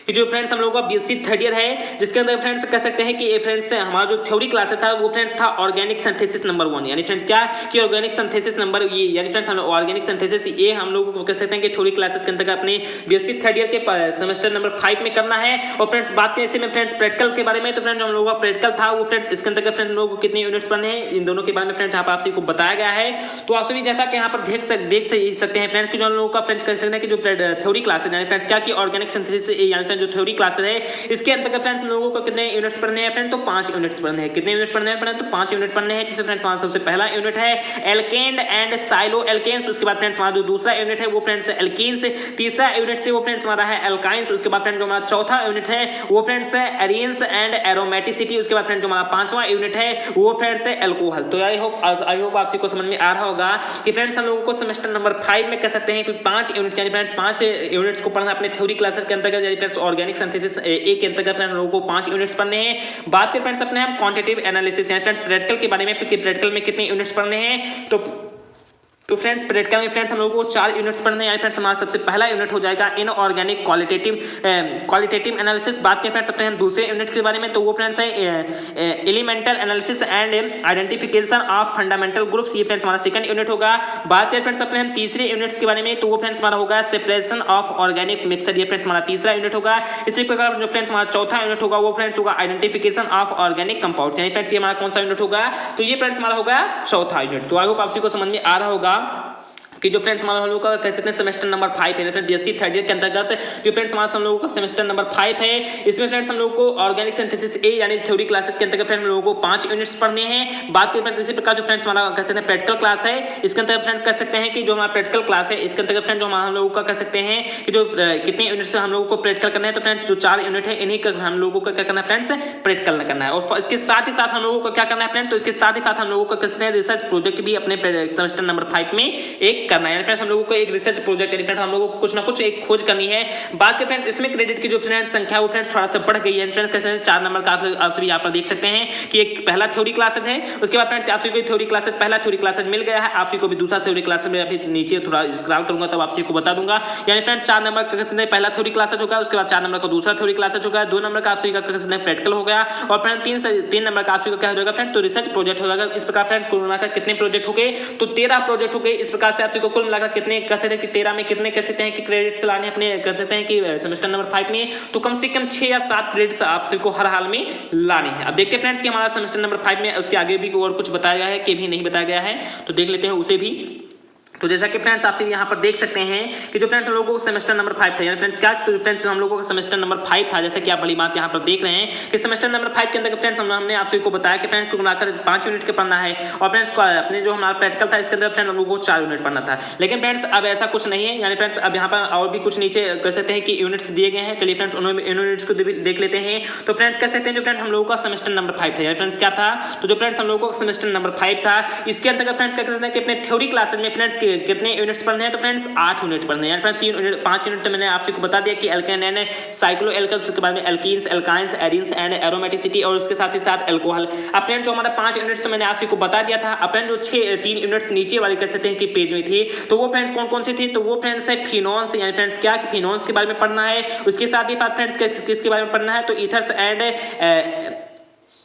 कि जो फ्रेंड्स हम लोगों का बीएससी थर्ड ईयर है जिसके अंदर फ्रेंड्स कह सकते हैं कि ये फ्रेंड्स हमारा जो थ्योरी क्लास था वो फ्रेंड्स था ऑर्गेनिक सिंथेसिस नंबर 1। यानी फ्रेंड्स क्या कि ऑर्गेनिक सिंथेसिस नंबर ये यानी फ्रेंड्स हम ऑर्गेनिक सिंथेसिस ये हम लोगों को कह सकते हैं कि थ्योरी क्लासेस के अंतर्गत अपने बीएससी थर्ड ईयर के सेमेस्टर नंबर 5 में करना है। और फ्रेंड्स बात करें इसी में फ्रेंड्स प्रैक्टिकल के बारे में तो फ्रेंड्स हम लोगों का प्रैक्टिकल था वो फ्रेंड्स इसके अंतर्गत फ्रेंड्स हम लोगों को कितने यूनिट्स पढ़ने हैं इन दोनों के बारे में फ्रेंड्स यहाँ पर आप सभी को बताया गया है। तो आप सभी जैसा कि यहाँ पर देख सकते हैं फ्रेंड्स कि जो हम लोगों का फ्रेंड्स कह सकते हैं कि जो थ्योरी क्लासेस यानी फ्रेंड्स क्या कि ऑर्गेनिक सिंथेसिस यानी जो थ्योरी क्लासेस है इसके अंतर्गत फ्रेंड्स हम लोगों को कितने यूनिट्स पढ़ने हैं फ्रेंड तो 5 यूनिट्स पढ़ने हैं। कितने यूनिट्स पढ़ने हैं तो 5 यूनिट पढ़ने हैं जिसमें फ्रेंड्स हमारा सबसे पहला यूनिट है एल्केन एंड साइलो एल्केन्स। उसके बाद फ्रेंड्स हमारा जो दूसरा यूनिट है वो फ्रेंड्स एल्कीन्स। तीसरा यूनिट से वो फ्रेंड्स हमारा है एल्काइंस। उसके बाद फ्रेंड्स जो हमारा चौथा यूनिट है वो फ्रेंड्स है एरीन्स एंड एरोमेटिसिटी। उसके बाद फ्रेंड्स जो हमारा 5वां यूनिट है वो फ्रेंड्स है अल्कोहल। तो आई होप आप सभी को समझ में आ रहा होगा कि फ्रेंड्स हम लोगों को सेमेस्टर नंबर 5 में कह सकते हैं कि 5 यूनिट यानी फ्रेंड्स 5 यूनिट्स को पढ़ना अपने थ्योरी क्लासेस के अंतर्गत यानी फ्रेंड्स ऑर्गेनिक सिंथेसिस ए के अंतर्गत हम लोगों को 5 यूनिट्स पढ़ने हैं। बात करें फ्रेंड्स अपने हम क्वांटिटेटिव एनालिसिस यानी फ्रेंड्स प्रैक्टिकल के बारे में कि प्रैक्टिकल में कितने यूनिट्स पढ़ने हैं तो तो फ्रेंड्स प्रैक्टिकल में फ्रेंड्स हम लोगों को 4 यूनिट्स पढ़ने हैं। फ्रेंड्स हमारा सबसे पहला यूनिट हो जाएगा इनऑर्गेनिक क्वालिटेटिव एनालिसिस। बात करें फ्रेंड्स अपने हम दूसरे यूनिट के बारे में, तो वो फ्रेंड्स है elemental analysis and identification of fundamental groups. ये फ्रेंड्स हमारा सेकंड यूनिट होगा। बात करें फ्रेंड्स अपने हम तीसरे यूनिट्स के बारे में, तो वो फ्रेंड्स हमारा होगा सेपरेशन ऑफ ऑर्गेनिक मिक्सचर। ये फ्रेंड्स हमारा तीसरा यूनिट होगा। इसी प्रकार जो फ्रेंड्स हमारा चौथा यूनिट होगा वो फ्रेंड्स होगा आइडेंटिफिकेशन ऑफ ऑर्गेनिक कंपाउंड। यानी फ्रेंड्स ये हमारा कौन सा यूनिट होगा, तो ये फ्रेंड्स हमारा होगा चौथा यूनिट। तो आई होप आप सभी को समझ में आ रहा होगा कि जो फ्रेंड्स हमारा हम लोगों का कह सकते हैं सेमेस्टर नंबर 5 है, बीएससी थर्ड ईयर के अंतर्गत जो फ्रेंड्स हमारा हम लोगों का सेमेस्टर नंबर 5 है। इसमें फ्रेंड्स हम लोगों को ऑर्गेनिक सिंथेसिस ए यानी थ्योरी क्लासेस के अंतर्गत फ्रेंड्स हम लोगों को 5 यूनिट्स पढ़ने हैं। बात करें फ्रेंड्स इसी प्रकार जो फ्रेंड्स हमारा कह सकते हैं प्रैक्टिकल क्लास है, इसके अंतर्गत फ्रेंड्स कह सकते हैं कि जो हमारा प्रैक्टिकल क्लास है इसके अंतर्गत फ्रेंड्स जो हम लोगों का कह सकते हैं कि जो कितने यूनिट्स हम लोगों को प्रैक्टिकल करना है, तो फ्रेंड्स जो 4 यूनिट है इन्हीं का हम लोगों को क्या करना है फ्रेंड्स प्रैक्टिकल करना है। और इसके साथ ही साथ हम लोगों को क्या करना है फ्रेंड्स, तो इसके साथ ही साथ हम लोगों को कहते हैं रिसर्च प्रोजेक्ट भी अपने सेमेस्टर नंबर 5 में एक करना है। फ्रेंड्स हम लोगों को एक रिसर्च प्रोजेक्ट फ्रेंड्स हम लोगों को कुछ ना कुछ एक खोज करनी है। बात करें फ्रेंड्स इसमें क्रेडिट की जो फ्रेंड्स संख्या वो फ्रेंड्स थोड़ा सा बढ़ गई है। फ्रेंड्स कैसे 4 नंबर का आप सभी यहाँ पर देख सकते हैं कि एक पहला थ्योरी क्लासेस है, उसके बाद फ्रेंड्स आप सभी को थ्योरी क्लासेस पहला थ्योरी क्लासेस मिल गया है, आप सभी को भी दूसरा थ्योरी क्लासेस में अभी नीचे थोड़ा स्क्रॉल करूंगा तब आप सभी को बता दूंगा। यानी फ्रेंड्स 4 नंबर का पहला थ्योरी क्लासेस होगा, उसके बाद 4 नंबर का दूसरा थ्योरी क्लासेस होगा, 2 नंबर का आप सभी का प्रैक्टिकल हो गया, और फ्रेंड्स 3 नंबर का आप सभी का क्या हो जाएगा फ्रेंड्स, तो रिसर्च प्रोजेक्ट हो जाएगा। इस प्रकार फ्रेंड्स कुल मिलाकर कितने प्रोजेक्ट हो गए, तो 13 प्रोजेक्ट हो गए। इस प्रकार से आप सभी को कुल मिलाकर कितने कह सकते हैं कि 13 में कितने कह सकते हैं कि क्रेडिट्स लाने अपने कह सकते हैं कि सेमेस्टर नंबर 5 में, तो कम से कम 6 या 7 क्रेडिट्स आप सभी को हर हाल में लाने हैं। अब देखते हैं फ्रेंड्स कि हमारा सेमेस्टर नंबर 5 में उसके आगे भी और कुछ बताया गया है कि भी नहीं बताया गया है, तो देख लेते हैं उसे भी। तो जैसा कि फ्रेंड्स आप यहाँ पर देख सकते हैं कि जो फ्रेंड्स हम लोगों को सेमेस्टर नंबर 5 था, यानी फ्रेंड्स क्या, तो फ्रेंड्स हम लोगों का सेमेस्टर नंबर 5 था, जैसे कि आप बड़ी बात यहाँ पर देख रहे हैं कि सेमेस्टर नंबर 5 के अंदर फ्रेंड्स हमने आप सभी को बताया कि फ्रेंड्स को मिलाकर 5 यूनिट के पढ़ना है, और फ्रेंड्स को अपने जो हमारा प्रैक्टिकल था इसके अंदर फ्रेंड्स हम लोगों को 4 यूनिट पढ़ना था। लेकिन फ्रेंड्स अब ऐसा कुछ नहीं है, यानी फ्रेंड्स अब यहाँ पर और भी कुछ नीचे कह सकते हैं कि यूनिट्स दिए गए हैं। चलिए फ्रेंड्स उन यूनिट्स को देख लेते हैं। तो फ्रेंड्स कह सकते हैं जो फ्रेंड्स हम लोगों का सेमेस्टर नंबर 5 था, यानी फ्रेंड्स क्या था, तो जो फ्रेंड्स हम लोगों का सेमेस्टर नंबर 5 था इसके अंतर्गत फ्रेंड्स क्या कहते हैं कि अपने थ्योरी क्लासेस में फ्रेंड्स कितने यूनिट्स पढ़ने हैं, तो फ्रेंड्स 8 यूनिट पढ़ने हैं। फ्रेंड्स 5 यूनिट तो मैंने आपको बता दिया कि एल्केन एंड साइक्लो एल्केन्स, उसके बाद में alkenes, alkynes, arenes and aromaticity, और उसके साथ ही साथ अल्कोहल। अब फ्रेंड्स जो हमारा 5 यूनिट्स तो मैंने आपको बता दिया था। अब फ्रेंड्स जो 3 यूनिट्स नीचे वाले कह सकते हैं कि पेज में थी, तो वो फ्रेंड्स कौन कौन सी थी, तो वो फ्रेंड्स है फिनोन्स, यानी फ्रेंड्स क्या कि फिनोन्स के बारे में पढ़ना है। उसके साथ ही साथ फ्रेंड्स किसके बारे में पढ़ना है, तो ईथर्स एंड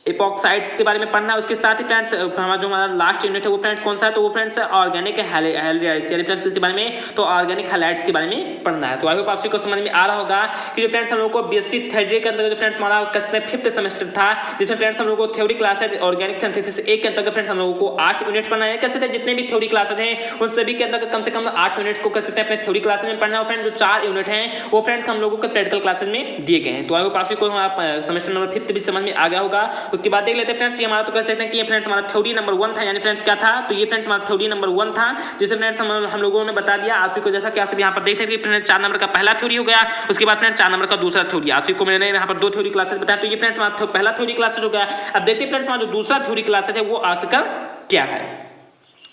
एपॉक्साइड्स के बारे में पढ़ना है। उसके साथ ही फ्रेंड्स हमारा जो हमारा लास्ट यूनिट है वो फ्रेंड्स कौन सा है, तो वो फ्रेंड्स ऑर्गेनिक हैलाइड्स, यानी फ्रेंड्स के बारे में, तो ऑर्गेनिक हैलाइड्स के बारे में पढ़ना है। तो आई होप आप सभी को समझ में आ रहा होगा कि जो फ्रेंड्स हम लोग को बीएससी थर्ड ईयर के अंदर जो फ्रेंड्स हमारा कह सकते हैं 5th सेमेस्टर था, जिसमें फ्रेंड्स हम लोग को थ्योरी क्लास है ऑर्गेनिक सिंथेसिस एक के अंतर्गत फ्रेंड्स हम लोगों को 8 यूनिट्स पढ़ना है। कह सकते हैं जितने भी थ्योरी क्लासेस हैं उन सभी के अंदर कम से कम 8 यूनिट्स को कह सकते हैं अपने थ्योरी क्लासेस में पढ़ना है। फ्रेंड्स जो 4 यूनिट हैं वो फ्रेंड्स हम लोगों को प्रैक्टिकल क्लासेस में दिए गए हैं। तो आई होप आप सभी को सेमेस्टर नंबर 5 भी समझ में आ गया होगा। उसके बाद देख लेते हैं फ्रेंड्स ये हमारा तो कह सकते हैं कि ये फ्रेंड्स हमारा थ्योरी नंबर 1 था, यानी फ्रेंड्स क्या था, तो ये फ्रेंड्स हमारा थ्योरी नंबर 1 था, जिसे फ्रेंड्स हम लोगों ने बता दिया आप को, जैसा कि आप यहाँ पर देख रहे थे फ्रेंड्स 4 नंबर का पहला थ्योरी हो गया, उसके बाद फ्रेंड्स 4 नंबर का दूसरा थ्योरी। आप को मैंने यहाँ पर 2 थ्योरी क्लासेस बताया, तो ये फ्रेंड्स हमारा पहला थ्योरी क्लासेस हो गया। अब देखते हैं फ्रेंड्स हमारा जो दूसरा थ्योरी क्लासेस है वो आखिरकार क्या है,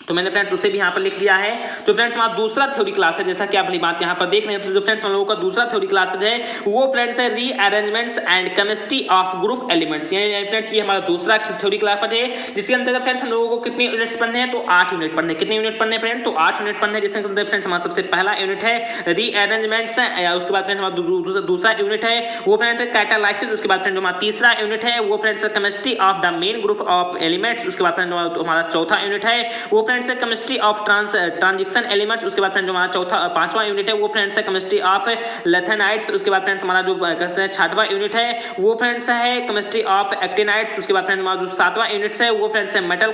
तो मैंने फ्रेंड्स उसे भी यहाँ पर लिख दिया है। तो फ्रेंड्स हमारा दूसरा थ्योरी क्लास है, जैसा कि आप अपनी बात यहाँ पर देख रहे हैं, तो जो फ्रेंड्स हम लोगों का दूसरा थ्योरी क्लास है वो फ्रेंड्स है rearrangements and chemistry of group elements. यानी फ्रेंड्स ये हमारा दूसरा थ्योरी क्लास है, जिसके अंतर्गत फ्रेंड्स हम लोगों को कितने यूनिट्स पढ़ने हैं, तो 8 यूनिट पढ़ने। कितने यूनिट पढ़ने फ्रेंड, तो 8 यूनिट पढ़ने, जिसके अंदर फ्रेंड्स हमारा सबसे पहला यूनिट है रीअरेंजमेंट्स, उसके बाद फ्रेंड्स हमारा दूसरा यूनिट है वो फ्रेंड्स कैटालाइसिस, उसके बाद फ्रेंड्स हमारा तीसरा यूनिट है वो friends chemistry of the main group of elements, उसके बाद फ्रेंड्स हमारा चौथा यूनिट है वो friends chemistry of transition elements, उसके बाद फ्रेंड्स जो हमारा पांचवा यूनिट है वो फ्रेंड्स है केमिस्ट्री ऑफ लेथेनाइड्स, उसके बाद फ्रेंड्स हमारा जो कहते हैं छठवां यूनिट है वो फ्रेंड्स है केमिस्ट्री ऑफ एक्टिनाइड्स, उसके बाद फ्रेंड्स हमारा जो 7वां यूनिट है वो फ्रेंड्स है मेटल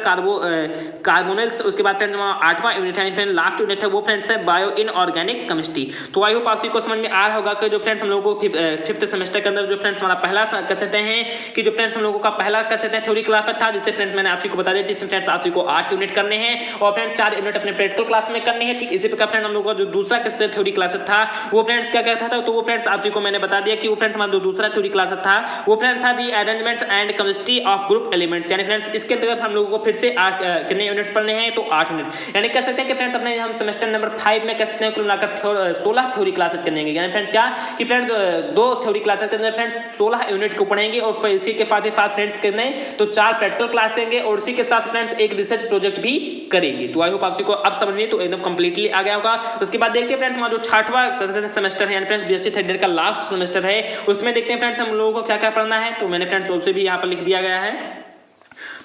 कार्बोनिल्स, उसके बाद फ्रेंड्स हमारा 8वां यूनिट है फ्रेंड्स लास्ट यूनिट है वो फ्रेंड्स है बायो इनऑर्गेनिक केमिस्ट्री। तो आई होप आप सभी को समझ में आ रहा होगा कि जो फ्रेंड्स हम लोगों को 5th सेमेस्टर के अंदर जो फ्रेंड्स हमारा पहला कह सकते हैं कि जो फ्रेंड्स हम लोगों का पहला कह सकते हैं थ्योरी क्लास था, जिससे फ्रेंड्स मैंने आप सभी को बता दिया, जिसमें फ्रेंड्स आप सभी को 8 यूनिट करने हैं और फ्रेंड्स 4 यूनिट अपने प्रैक्टिकल क्लास में करने हैं। ठीक इसी प्रकार फ्रेंड हम लोगों का जो दूसरा किससे थ्योरी क्लास था वो फ्रेंड्स क्या कहता था, तो वो फ्रेंड्स आप को मैंने बता दिया कि वो फ्रेंड्स हमारा जो दूसरा थ्योरी क्लास था वो फ्रेंड था दी arrangement and chemistry of group elements. यानी फ्रेंड्स इसके अंतर्गत हम लोगों को फिर से कितने यूनिट्स पढ़ने हैं, तो 8 यूनिट। यानी कह सकते हैं कि फ्रेंड्स अपने हम सेमेस्टर नंबर 5 में कह सकते हैं कुल मिलाकर 16 थ्योरी क्लासेस करेंगे। यानी फ्रेंड्स क्या कि फ्रेंड्स 2 थ्योरी क्लासेस के अंदर फ्रेंड्स 16 यूनिट को पढ़ेंगे और इसी के साथ फ्रेंड्स कितने, तो 4 प्रैक्टिकल क्लास लेंगे और इसी के साथ फ्रेंड्स एक रिसर्च प्रोजेक्ट भी करेंगे। तो आई होप आप को अब समझ में तो एकदम कंप्लीटली आ गया होगा। उसके बाद देखते हैं फ्रेंड्स हमारा जो 6वां सेमेस्टर है यानी फ्रेंड्स बीएससी थर्ड ईयर का लास्ट सेमेस्टर है, उसमें देखते हैं फ्रेंड्स हम लोगों को क्या क्या पढ़ना है। तो मैंने फ्रेंड्स उसे भी यहाँ पर लिख दिया गया है।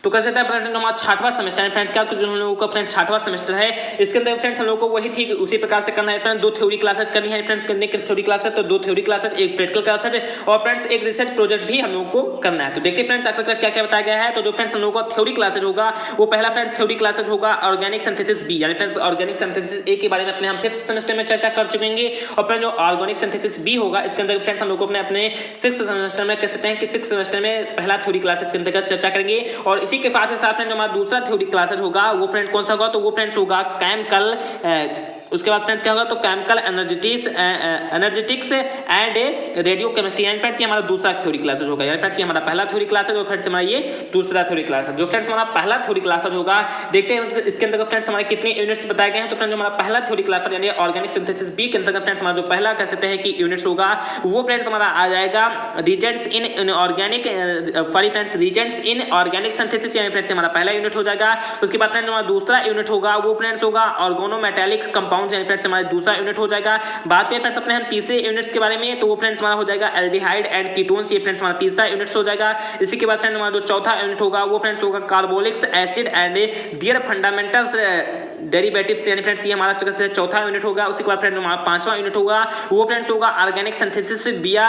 तो कैसे था फ्रेंड्स हमारा 6वां सेमेस्टर है फ्रेंड्स, क्या तो जो हम लोगों का फ्रेंड्स 6वां सेमेस्टर है, इसके अंदर फ्रेंड्स हम लोगों को वही ठीक उसी प्रकार से करना है फ्रेंड्स। 2 थ्योरी क्लासेस करनी है फ्रेंड्स, कितने थ्योरी क्लासेस, तो 2 थ्योरी क्लासेस, एक प्रैक्टिकल क्लासेस और फ्रेंड्स एक रिसर्च प्रोजेक्ट भी हम लोगों को करना है। तो देखते हैं फ्रेंड्स आखिर क्या क्या बताया गया है। तो जो फ्रेंड्स हम लोगों का थ्योरी क्लासेस होगा वो पहला फ्रेंड्स थ्योरी क्लासेस होगा ऑर्गेनिक सिंथेसिस बी, यानी फ्रेंड्स ऑर्गेनिक सिंथेसिस ए के बारे में अपने हम 5th सेमेस्टर में चर्चा कर चुके हैं। और फ्रेंड्स जो ऑर्गेनिक सिंथेसिस बी होगा इसके अंदर फ्रेंड्स हम लोग को अपने 6th सेमेस्टर में कह सकते हैं कि 6th सेमेस्टर में पहला थ्योरी क्लासेस के अंतर्गत चर्चा करेंगे। और इसी के साथ जो हमारा दूसरा थ्योरी क्लासेस होगा वो फ्रेंड कौन सा होगा, तो वो फ्रेंड्स होगा केमिकल, उसके बाद फ्रेंड्स क्या होगा तो chemical energetics and radio chemistry, यानी फ्रेंड्स ये हमारा दूसरा थ्योरी क्लासेस होगा। यानी फ्रेंड्स ये हमारा पहला थ्योरी क्लासेस और फ्रेंड्स हमारा ये दूसरा थ्योरी क्लास है। जो फ्रेंड्स हमारा पहला थ्योरी क्लासेस होगा देखते हैं इसके अंदर फ्रेंड्स हमारे कितने यूनिट्स बताए गए हैं। तो फ्रेंड्स हमारा पहला थ्योरी क्लास यानी ऑर्गेनिक सिंथेसिस बी के अंतर्गत फ्रेंड्स हमारा जो पहला कह सकते हैं कि यूनिट्स होगा वो फ्रेंड्स हमारा आ जाएगा Regents in organic friends Regents in organic synthesis, यानी फ्रेंड्स हमारा पहला यूनिट हो जाएगा। उसके बाद फ्रेंड्स हमारा दूसरा यूनिट होगा वो फ्रेंड्स होगा ऑर्गेनोमेटालिक कंपाउंड्स, यानी फ्रेंड्स हमारा दूसरा यूनिट हो जाएगा। बात करें फ्रेंड्स अपने हम तीसरे यूनिट्स के बारे में तो वो फ्रेंड्स हमारा हो जाएगा एल्डिहाइड एंड कीटोन्स, ये फ्रेंड्स हमारा तीसरा यूनिट्स हो जाएगा। इसी के बाद फ्रेंड्स हमारा जो चौथा यूनिट होगा वो फ्रेंड्स होगा carbolic acid and their fundamentals derivatives, यानी फ्रेंड्स ये हमारा चौथा यूनिट होगा। उसके बाद फ्रेंड्स हमारा 5वां यूनिट होगा वो फ्रेंड्स होगा ऑर्गेनिक सिंथेसिस विया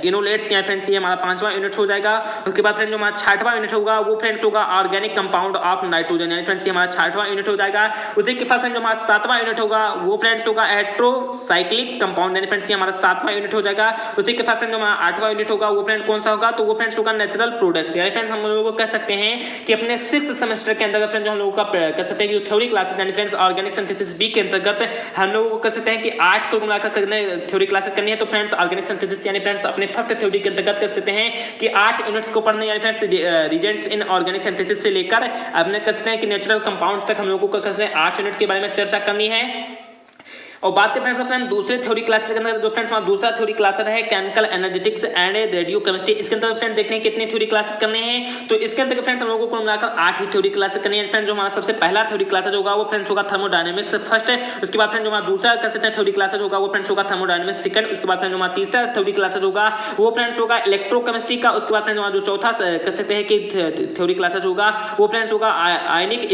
इनोलेट्स, यानी फ्रेंड्स ये हमारा 5वां यूनिट हो जाएगा। उसके बाद फ्रेंड्स हमारा 6वां यूनिट होगा वो फ्रेंड्स होगा ऑर्गेनिक कंपाउंड ऑफ नाइट्रोजन, यानी फ्रेंड्स ये हमारा 6वां यूनिट हो जाएगा। उसी के बाद फ्रेंड्स हमारा 7वां यूनिट होगा वो फ्रेंड्स होगा हेट्रोसाइक्लिक कंपाउंड, यानी फ्रेंड्स ये हमारा 7वां यूनिट हो जाएगा। उसी के बाद फ्रेंड्स हमारा 8वां यूनिट होगा वो फ्रेंड्स कौन सा होगा, तो वो फ्रेंड्स होगा नेचुरल प्रोडक्ट्स, यानी फ्रेंड्स हम लोगों को कह सकते हैं कि अपने 6th सेमेस्टर के अंदर फ्रेंड्स हम लोगों का कह सकते हैं कि थ्योरी क्लासेस यानी फ्रेंड्स ऑर्गेनिक सिंथेसिस बी के अंतर्गत हम लोगों को कह सकते हैं कि 8 को मिलाकर करने थ्योरी क्लासेस करनी है। तो फ्रेंड्स ऑर्गेनिक सिंथेसिस यानी फ्रेंड्स अपने 5th थ्योरी के अंतर्गत कह सकते हैं कि 8 यूनिट्स को पढ़ने, यानी friends Regents in organic synthesis से लेकर अपने कह सकते हैं कि नेचुरल कंपाउंड्स तक हम लोगों को कह सकते हैं 8 यूनिट के बारे में चर्चा करनी है। और बात करते हैं फ्रेंड्स दूसरे थ्योरी क्लासेस के अंदर जो फ्रेंड्स हमारा दूसरा थ्योरी क्लास है chemical energetics and radio chemistry, इसके अंदर फ्रेंड्स देखने कितने थ्योरी क्लासेस करने हैं। तो इसके अंदर फ्रेंड्स हम लोगों को मिलाकर 8 ही थ्योरी क्लासेस करनी है। फ्रेंड्स जो हमारा सबसे पहला थ्योरी क्लासेस होगा वो फ्रेंड्स होगा थर्मोडायनेमिक्स फर्स्ट, उसके बाद फ्रेंड्स जो हमारा दूसरा कह सकते हैं थ्योरी क्लासेस होगा वो फ्रेंड्स होगा थर्मोडायनेमिक्स सेकंड, उसके बाद फ्रेंड्स हमारा तीसरा थ्योरी क्लासेस होगा वो फ्रेंड्स होगा इलेक्ट्रोकेमिस्ट्री का, उसके बाद फ्रेंड्स हमारा जो चौथा कह सकते हैं कि थ्योरी क्लासेस होगा वो फ्रेंड्स होगा आयनिक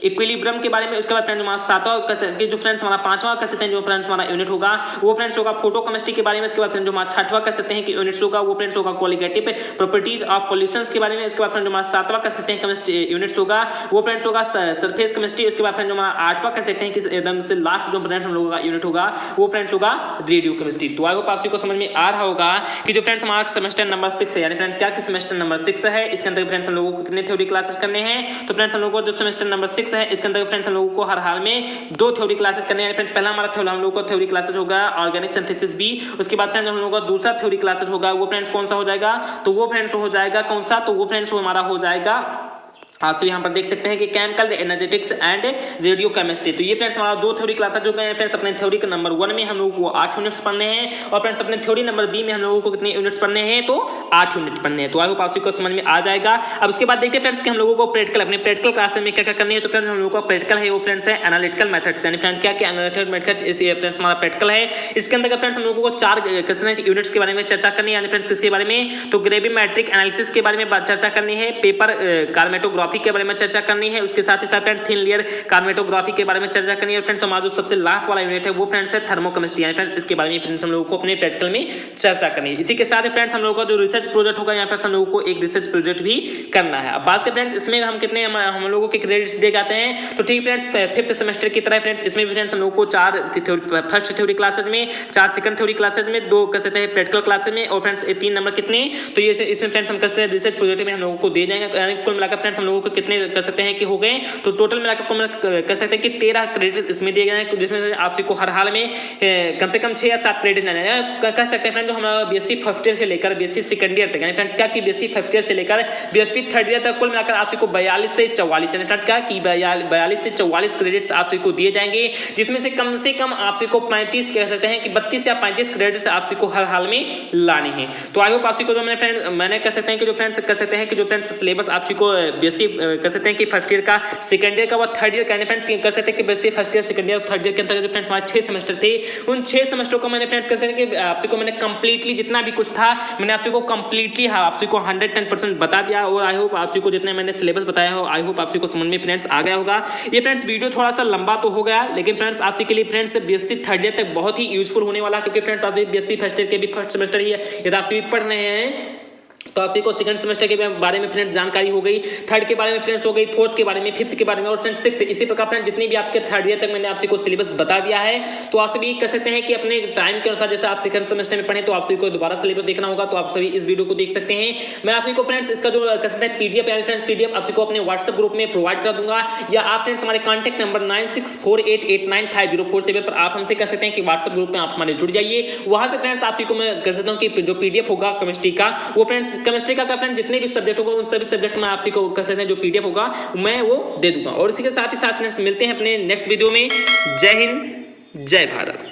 इक्विलिब्रियम के बारे में। उसके बाद फ्रेंड्स हमारा 7वां जो फ्रेंड्स हमारा 5वां कह सकते हैं जो फ्रेंड्स यूनिट होगा वो फ्रेंड्स होगा फोटोकेमिस्ट्री के बारे में। उसके बाद जो हमारा 6वां कह सकते हैं कि यूनिट्स होगा वो फ्रेंड्स होगा क्वालिटेटिव प्रॉपर्टीज ऑफ सॉल्यूशंस के बारे में। उसके बाद फ्रेंड्स हमारा 7वां कह सकते हैं केमिस्ट्री यूनिट्स होगा वो फ्रेंड्स होगा सरफेस केमिस्ट्री। उसके बाद फ्रेंड्स हमारा 8वां कह सकते हैं कि एकदम से लास्ट जो फ्रेंड्स हम लोगों का यूनिट होगा वो फ्रेंड्स होगा रेडियो केमिस्ट्री। तो आई होप आप सभी को समझ में आ रहा होगा कि जो फ्रेंड्स हमारा सेमेस्टर नंबर 6 है, यानी फ्रेंड्स क्या कि सेमेस्टर नंबर 6 है, इसके अंदर फ्रेंड्स हम लोगों को कितने थ्योरी क्लासेस करने हैं। तो फ्रेंड्स हम लोगों को जो सेमेस्टर नंबर 6 है इसके अंदर फ्रेंड्स हम लोगों को हर हाल में 2 थ्योरी क्लासेस करने हैं। फ्रेंड्स पहला हमारा हम लोगों को थ्योरी क्लासेस होगा ऑर्गेनिक सिंथेसिस बी, उसके बाद फ्रेंड्स हम लोगों का दूसरा थ्योरी क्लासेस होगा वो फ्रेंड्स कौन सा हो जाएगा, तो वो फ्रेंड्स हो जाएगा कौन सा, तो वो फ्रेंड्स हमारा हो जाएगा आप सब यहाँ पर देख सकते हैं कि chemical energetics and radio chemistry. तो ये फ्रेंड्स हमारा 2 थ्योरी क्लास जो गए फ्रेंड्स अपने थ्योरी के नंबर 1 में हम लोगों को 8 यूनिट्स पढ़ने हैं और फ्रेंड्स अपने थ्योरी नंबर बी में हम लोगों को कितने यूनिट्स पढ़ने हैं, तो 8 यूनिट पढ़ने हैं। तो आई होप आप सभी को समझ में आ जाएगा। अब उसके बाद देखते हैं फ्रेंड्स कि हम लोगों को प्रैक्टिकल अपने प्रैक्टिकल क्लास में क्या क्या करनी है। तो फ्रेंड्स हम लोगों का प्रैक्टिकल है वो फ्रेंड्स है एनालिटिकल मेथड्स, यानी फ्रेंड्स क्या क्या एनालिटिकल मेथड्स इस फ्रेंड्स हमारा प्रैक्टिकल है। इसके अंदर फ्रेंड्स हम लोगों को 4 यूनिट्स के बारे में चर्चा करनी है, यानी फ्रेंड्स किसके बारे में, तो ग्रेविमेट्रिक एनालिसिस के बारे में चर्चा करनी है, पेपर कार्मेटोग्राफी के बारे में चर्चा करनी है, उसके साथ ही साथ फ्रेंड्स थिन लेयर कार्मेटोग्राफी के बारे में चर्चा करनी है। फ्रेंड्स हमारा जो सबसे लास्ट वाला यूनिट है वो फ्रेंड्स है थर्मोकेमिस्ट्री, यानी फ्रेंड्स इसके बारे में फ्रेंड्स हम लोगों को अपने प्रैक्टिकल में चर्चा करनी है। इसी के साथ फ्रेंड्स हम लोगों का जो रिसर्च प्रोजेक्ट होगा यहाँ फ्रेंड्स हम लोगों को एक रिसर्च प्रोजेक्ट भी करना है। अब बात करें फ्रेंड्स इसमें हम कितने हम लोगों के क्रेडिट्स दिए जाते हैं, तो ठीक फ्रेंड्स 5th सेमेस्टर की तरह फ्रेंड्स इसमें भी फ्रेंड्स हम लोगों को 4 फर्स्ट थ्योरी क्लासेज में, 4 सेकंड थ्योरी क्लासेज में, 2 कहते हैं प्रैक्टिकल क्लासेज में और फ्रेंड्स 3 नंबर कितने, तो ये इसमें फ्रेंड्स हम कहते हैं रिसर्च प्रोजेक्ट में हम लोगों को दे जाएंगे। यानी कुल मिलाकर फ्रेंड्स हम लोगों को कितने कर सकते हैं कि हो गए, तो टोटल मिलाकर कह सकते हैं कि 13 क्रेडिट इसमें दिए गए हैं, जिसमें आपसे को हर हाल में कम से कम 6 या 7 क्रेडिट कह सकते हैं फ्रेंड्स। जो हमारा बीएससी फर्स्ट ईयर से लेकर बीएससी सेकंड ईयर तक, यानी फ्रेंड्स क्या कि बीएससी फर्स्ट ईयर से लेकर बीएससी थर्ड ईयर तक कुल मिलाकर आपसे को 42 से 44, यानी फ्रेंड्स क्या कि 42 से 44 क्रेडिट्स आपसे को दिए जाएंगे, जिसमें से कम आपसे को 35 कह सकते हैं कि 32 या 35 क्रेडिट्स आपसे को हर हाल में लाने हैं। तो आई होप आपसे को जो मैंने कह सकते हैं कि जो फ्रेंड्स कह सकते हैं कि जो फ्रेंड्स सिलेबस आपसे को बीएससी कह सकते हैं कि फर्स्ट ईयर का, सेकंड ईयर का व थर्ड ईयर का, फ्रेंड्स कह सकते हैं कि BSc first year, second year, third year के अंतर्गत जो फ्रेंड्स हमारे 6 सेमेस्टर थे, उन 6 सेमेस्टर को मैंने फ्रेंड्स कह सकते हैं कि आपको मैंने कंप्लीटली जितना भी कुछ था मैंने आपको कंप्लीटली आपको 110% बता दिया। और आई होप आपको जितने मैंने सिलेबस बताया हो, आई होप आपको समझ में फ्रेंड्स आ गया होगा। ये फ्रेंड्स वीडियो थोड़ा सा लंबा तो हो गया, लेकिन फ्रेंड्स आपके के लिए फ्रेंड्स बीएससी थर्ड ईयर तक बहुत ही यूजफुल होने वाला, क्योंकि फ्रेंड्स आप बीएससी फर्स्ट ईयर के भी फर्स्ट सेमेस्टर ही है, यदि आप पढ़ रहे हैं तो आपको सेकंड सेमेस्टर के बारे में फ्रेंड्स जानकारी हो गई, थर्ड के बारे में फ्रेंड्स हो गई, फोर्थ के बारे में, फिफ्थ के बारे में और फ्रेंड्स सिक्स्थ, इसी प्रकार फ्रेंड्स जितनी भी आपके थर्ड ईयर तक मैंने आपको सिलेबस बता दिया है। तो आप सभी कह सकते हैं कि अपने टाइम के अनुसार जैसे आप सेकंड सेमेस्टर में पढ़ें तो आप सभी को दोबारा सिलेबस देखना होगा, तो आप सभी इस वीडियो को देख सकते हैं। मैं आप सभी को फ्रेंड्स इसका जो कह सकते हैं पीडीएफ है फ्रेंड्स, पीडीएफ आपको अपने व्हाट्सएप ग्रुप में प्रोवाइड कर दूंगा, या आप फ्रेंड्स हमारे कॉन्टैक्ट नंबर 9648895047 पर आप हमसे कह सकते हैं कि व्हाट्सएप ग्रुप में आप हमारे जुड़ जाइए। वहां से फ्रेंड्स आपको मैं कह सकता हूं कि जो पीडीएफ होगा केमिस्ट्री का, वो फ्रेंड्स केमिस्ट्री का फ्रेंड्स जितने भी सब्जेक्ट होगा उन सभी सब्जेक्ट में आपको कह सकते हैं जो पीडीएफ होगा मैं वो दे दूंगा। और इसी के साथ ही साथ फ्रेंड्स मिलते हैं अपने नेक्स्ट वीडियो में। जय हिंद, जय भारत।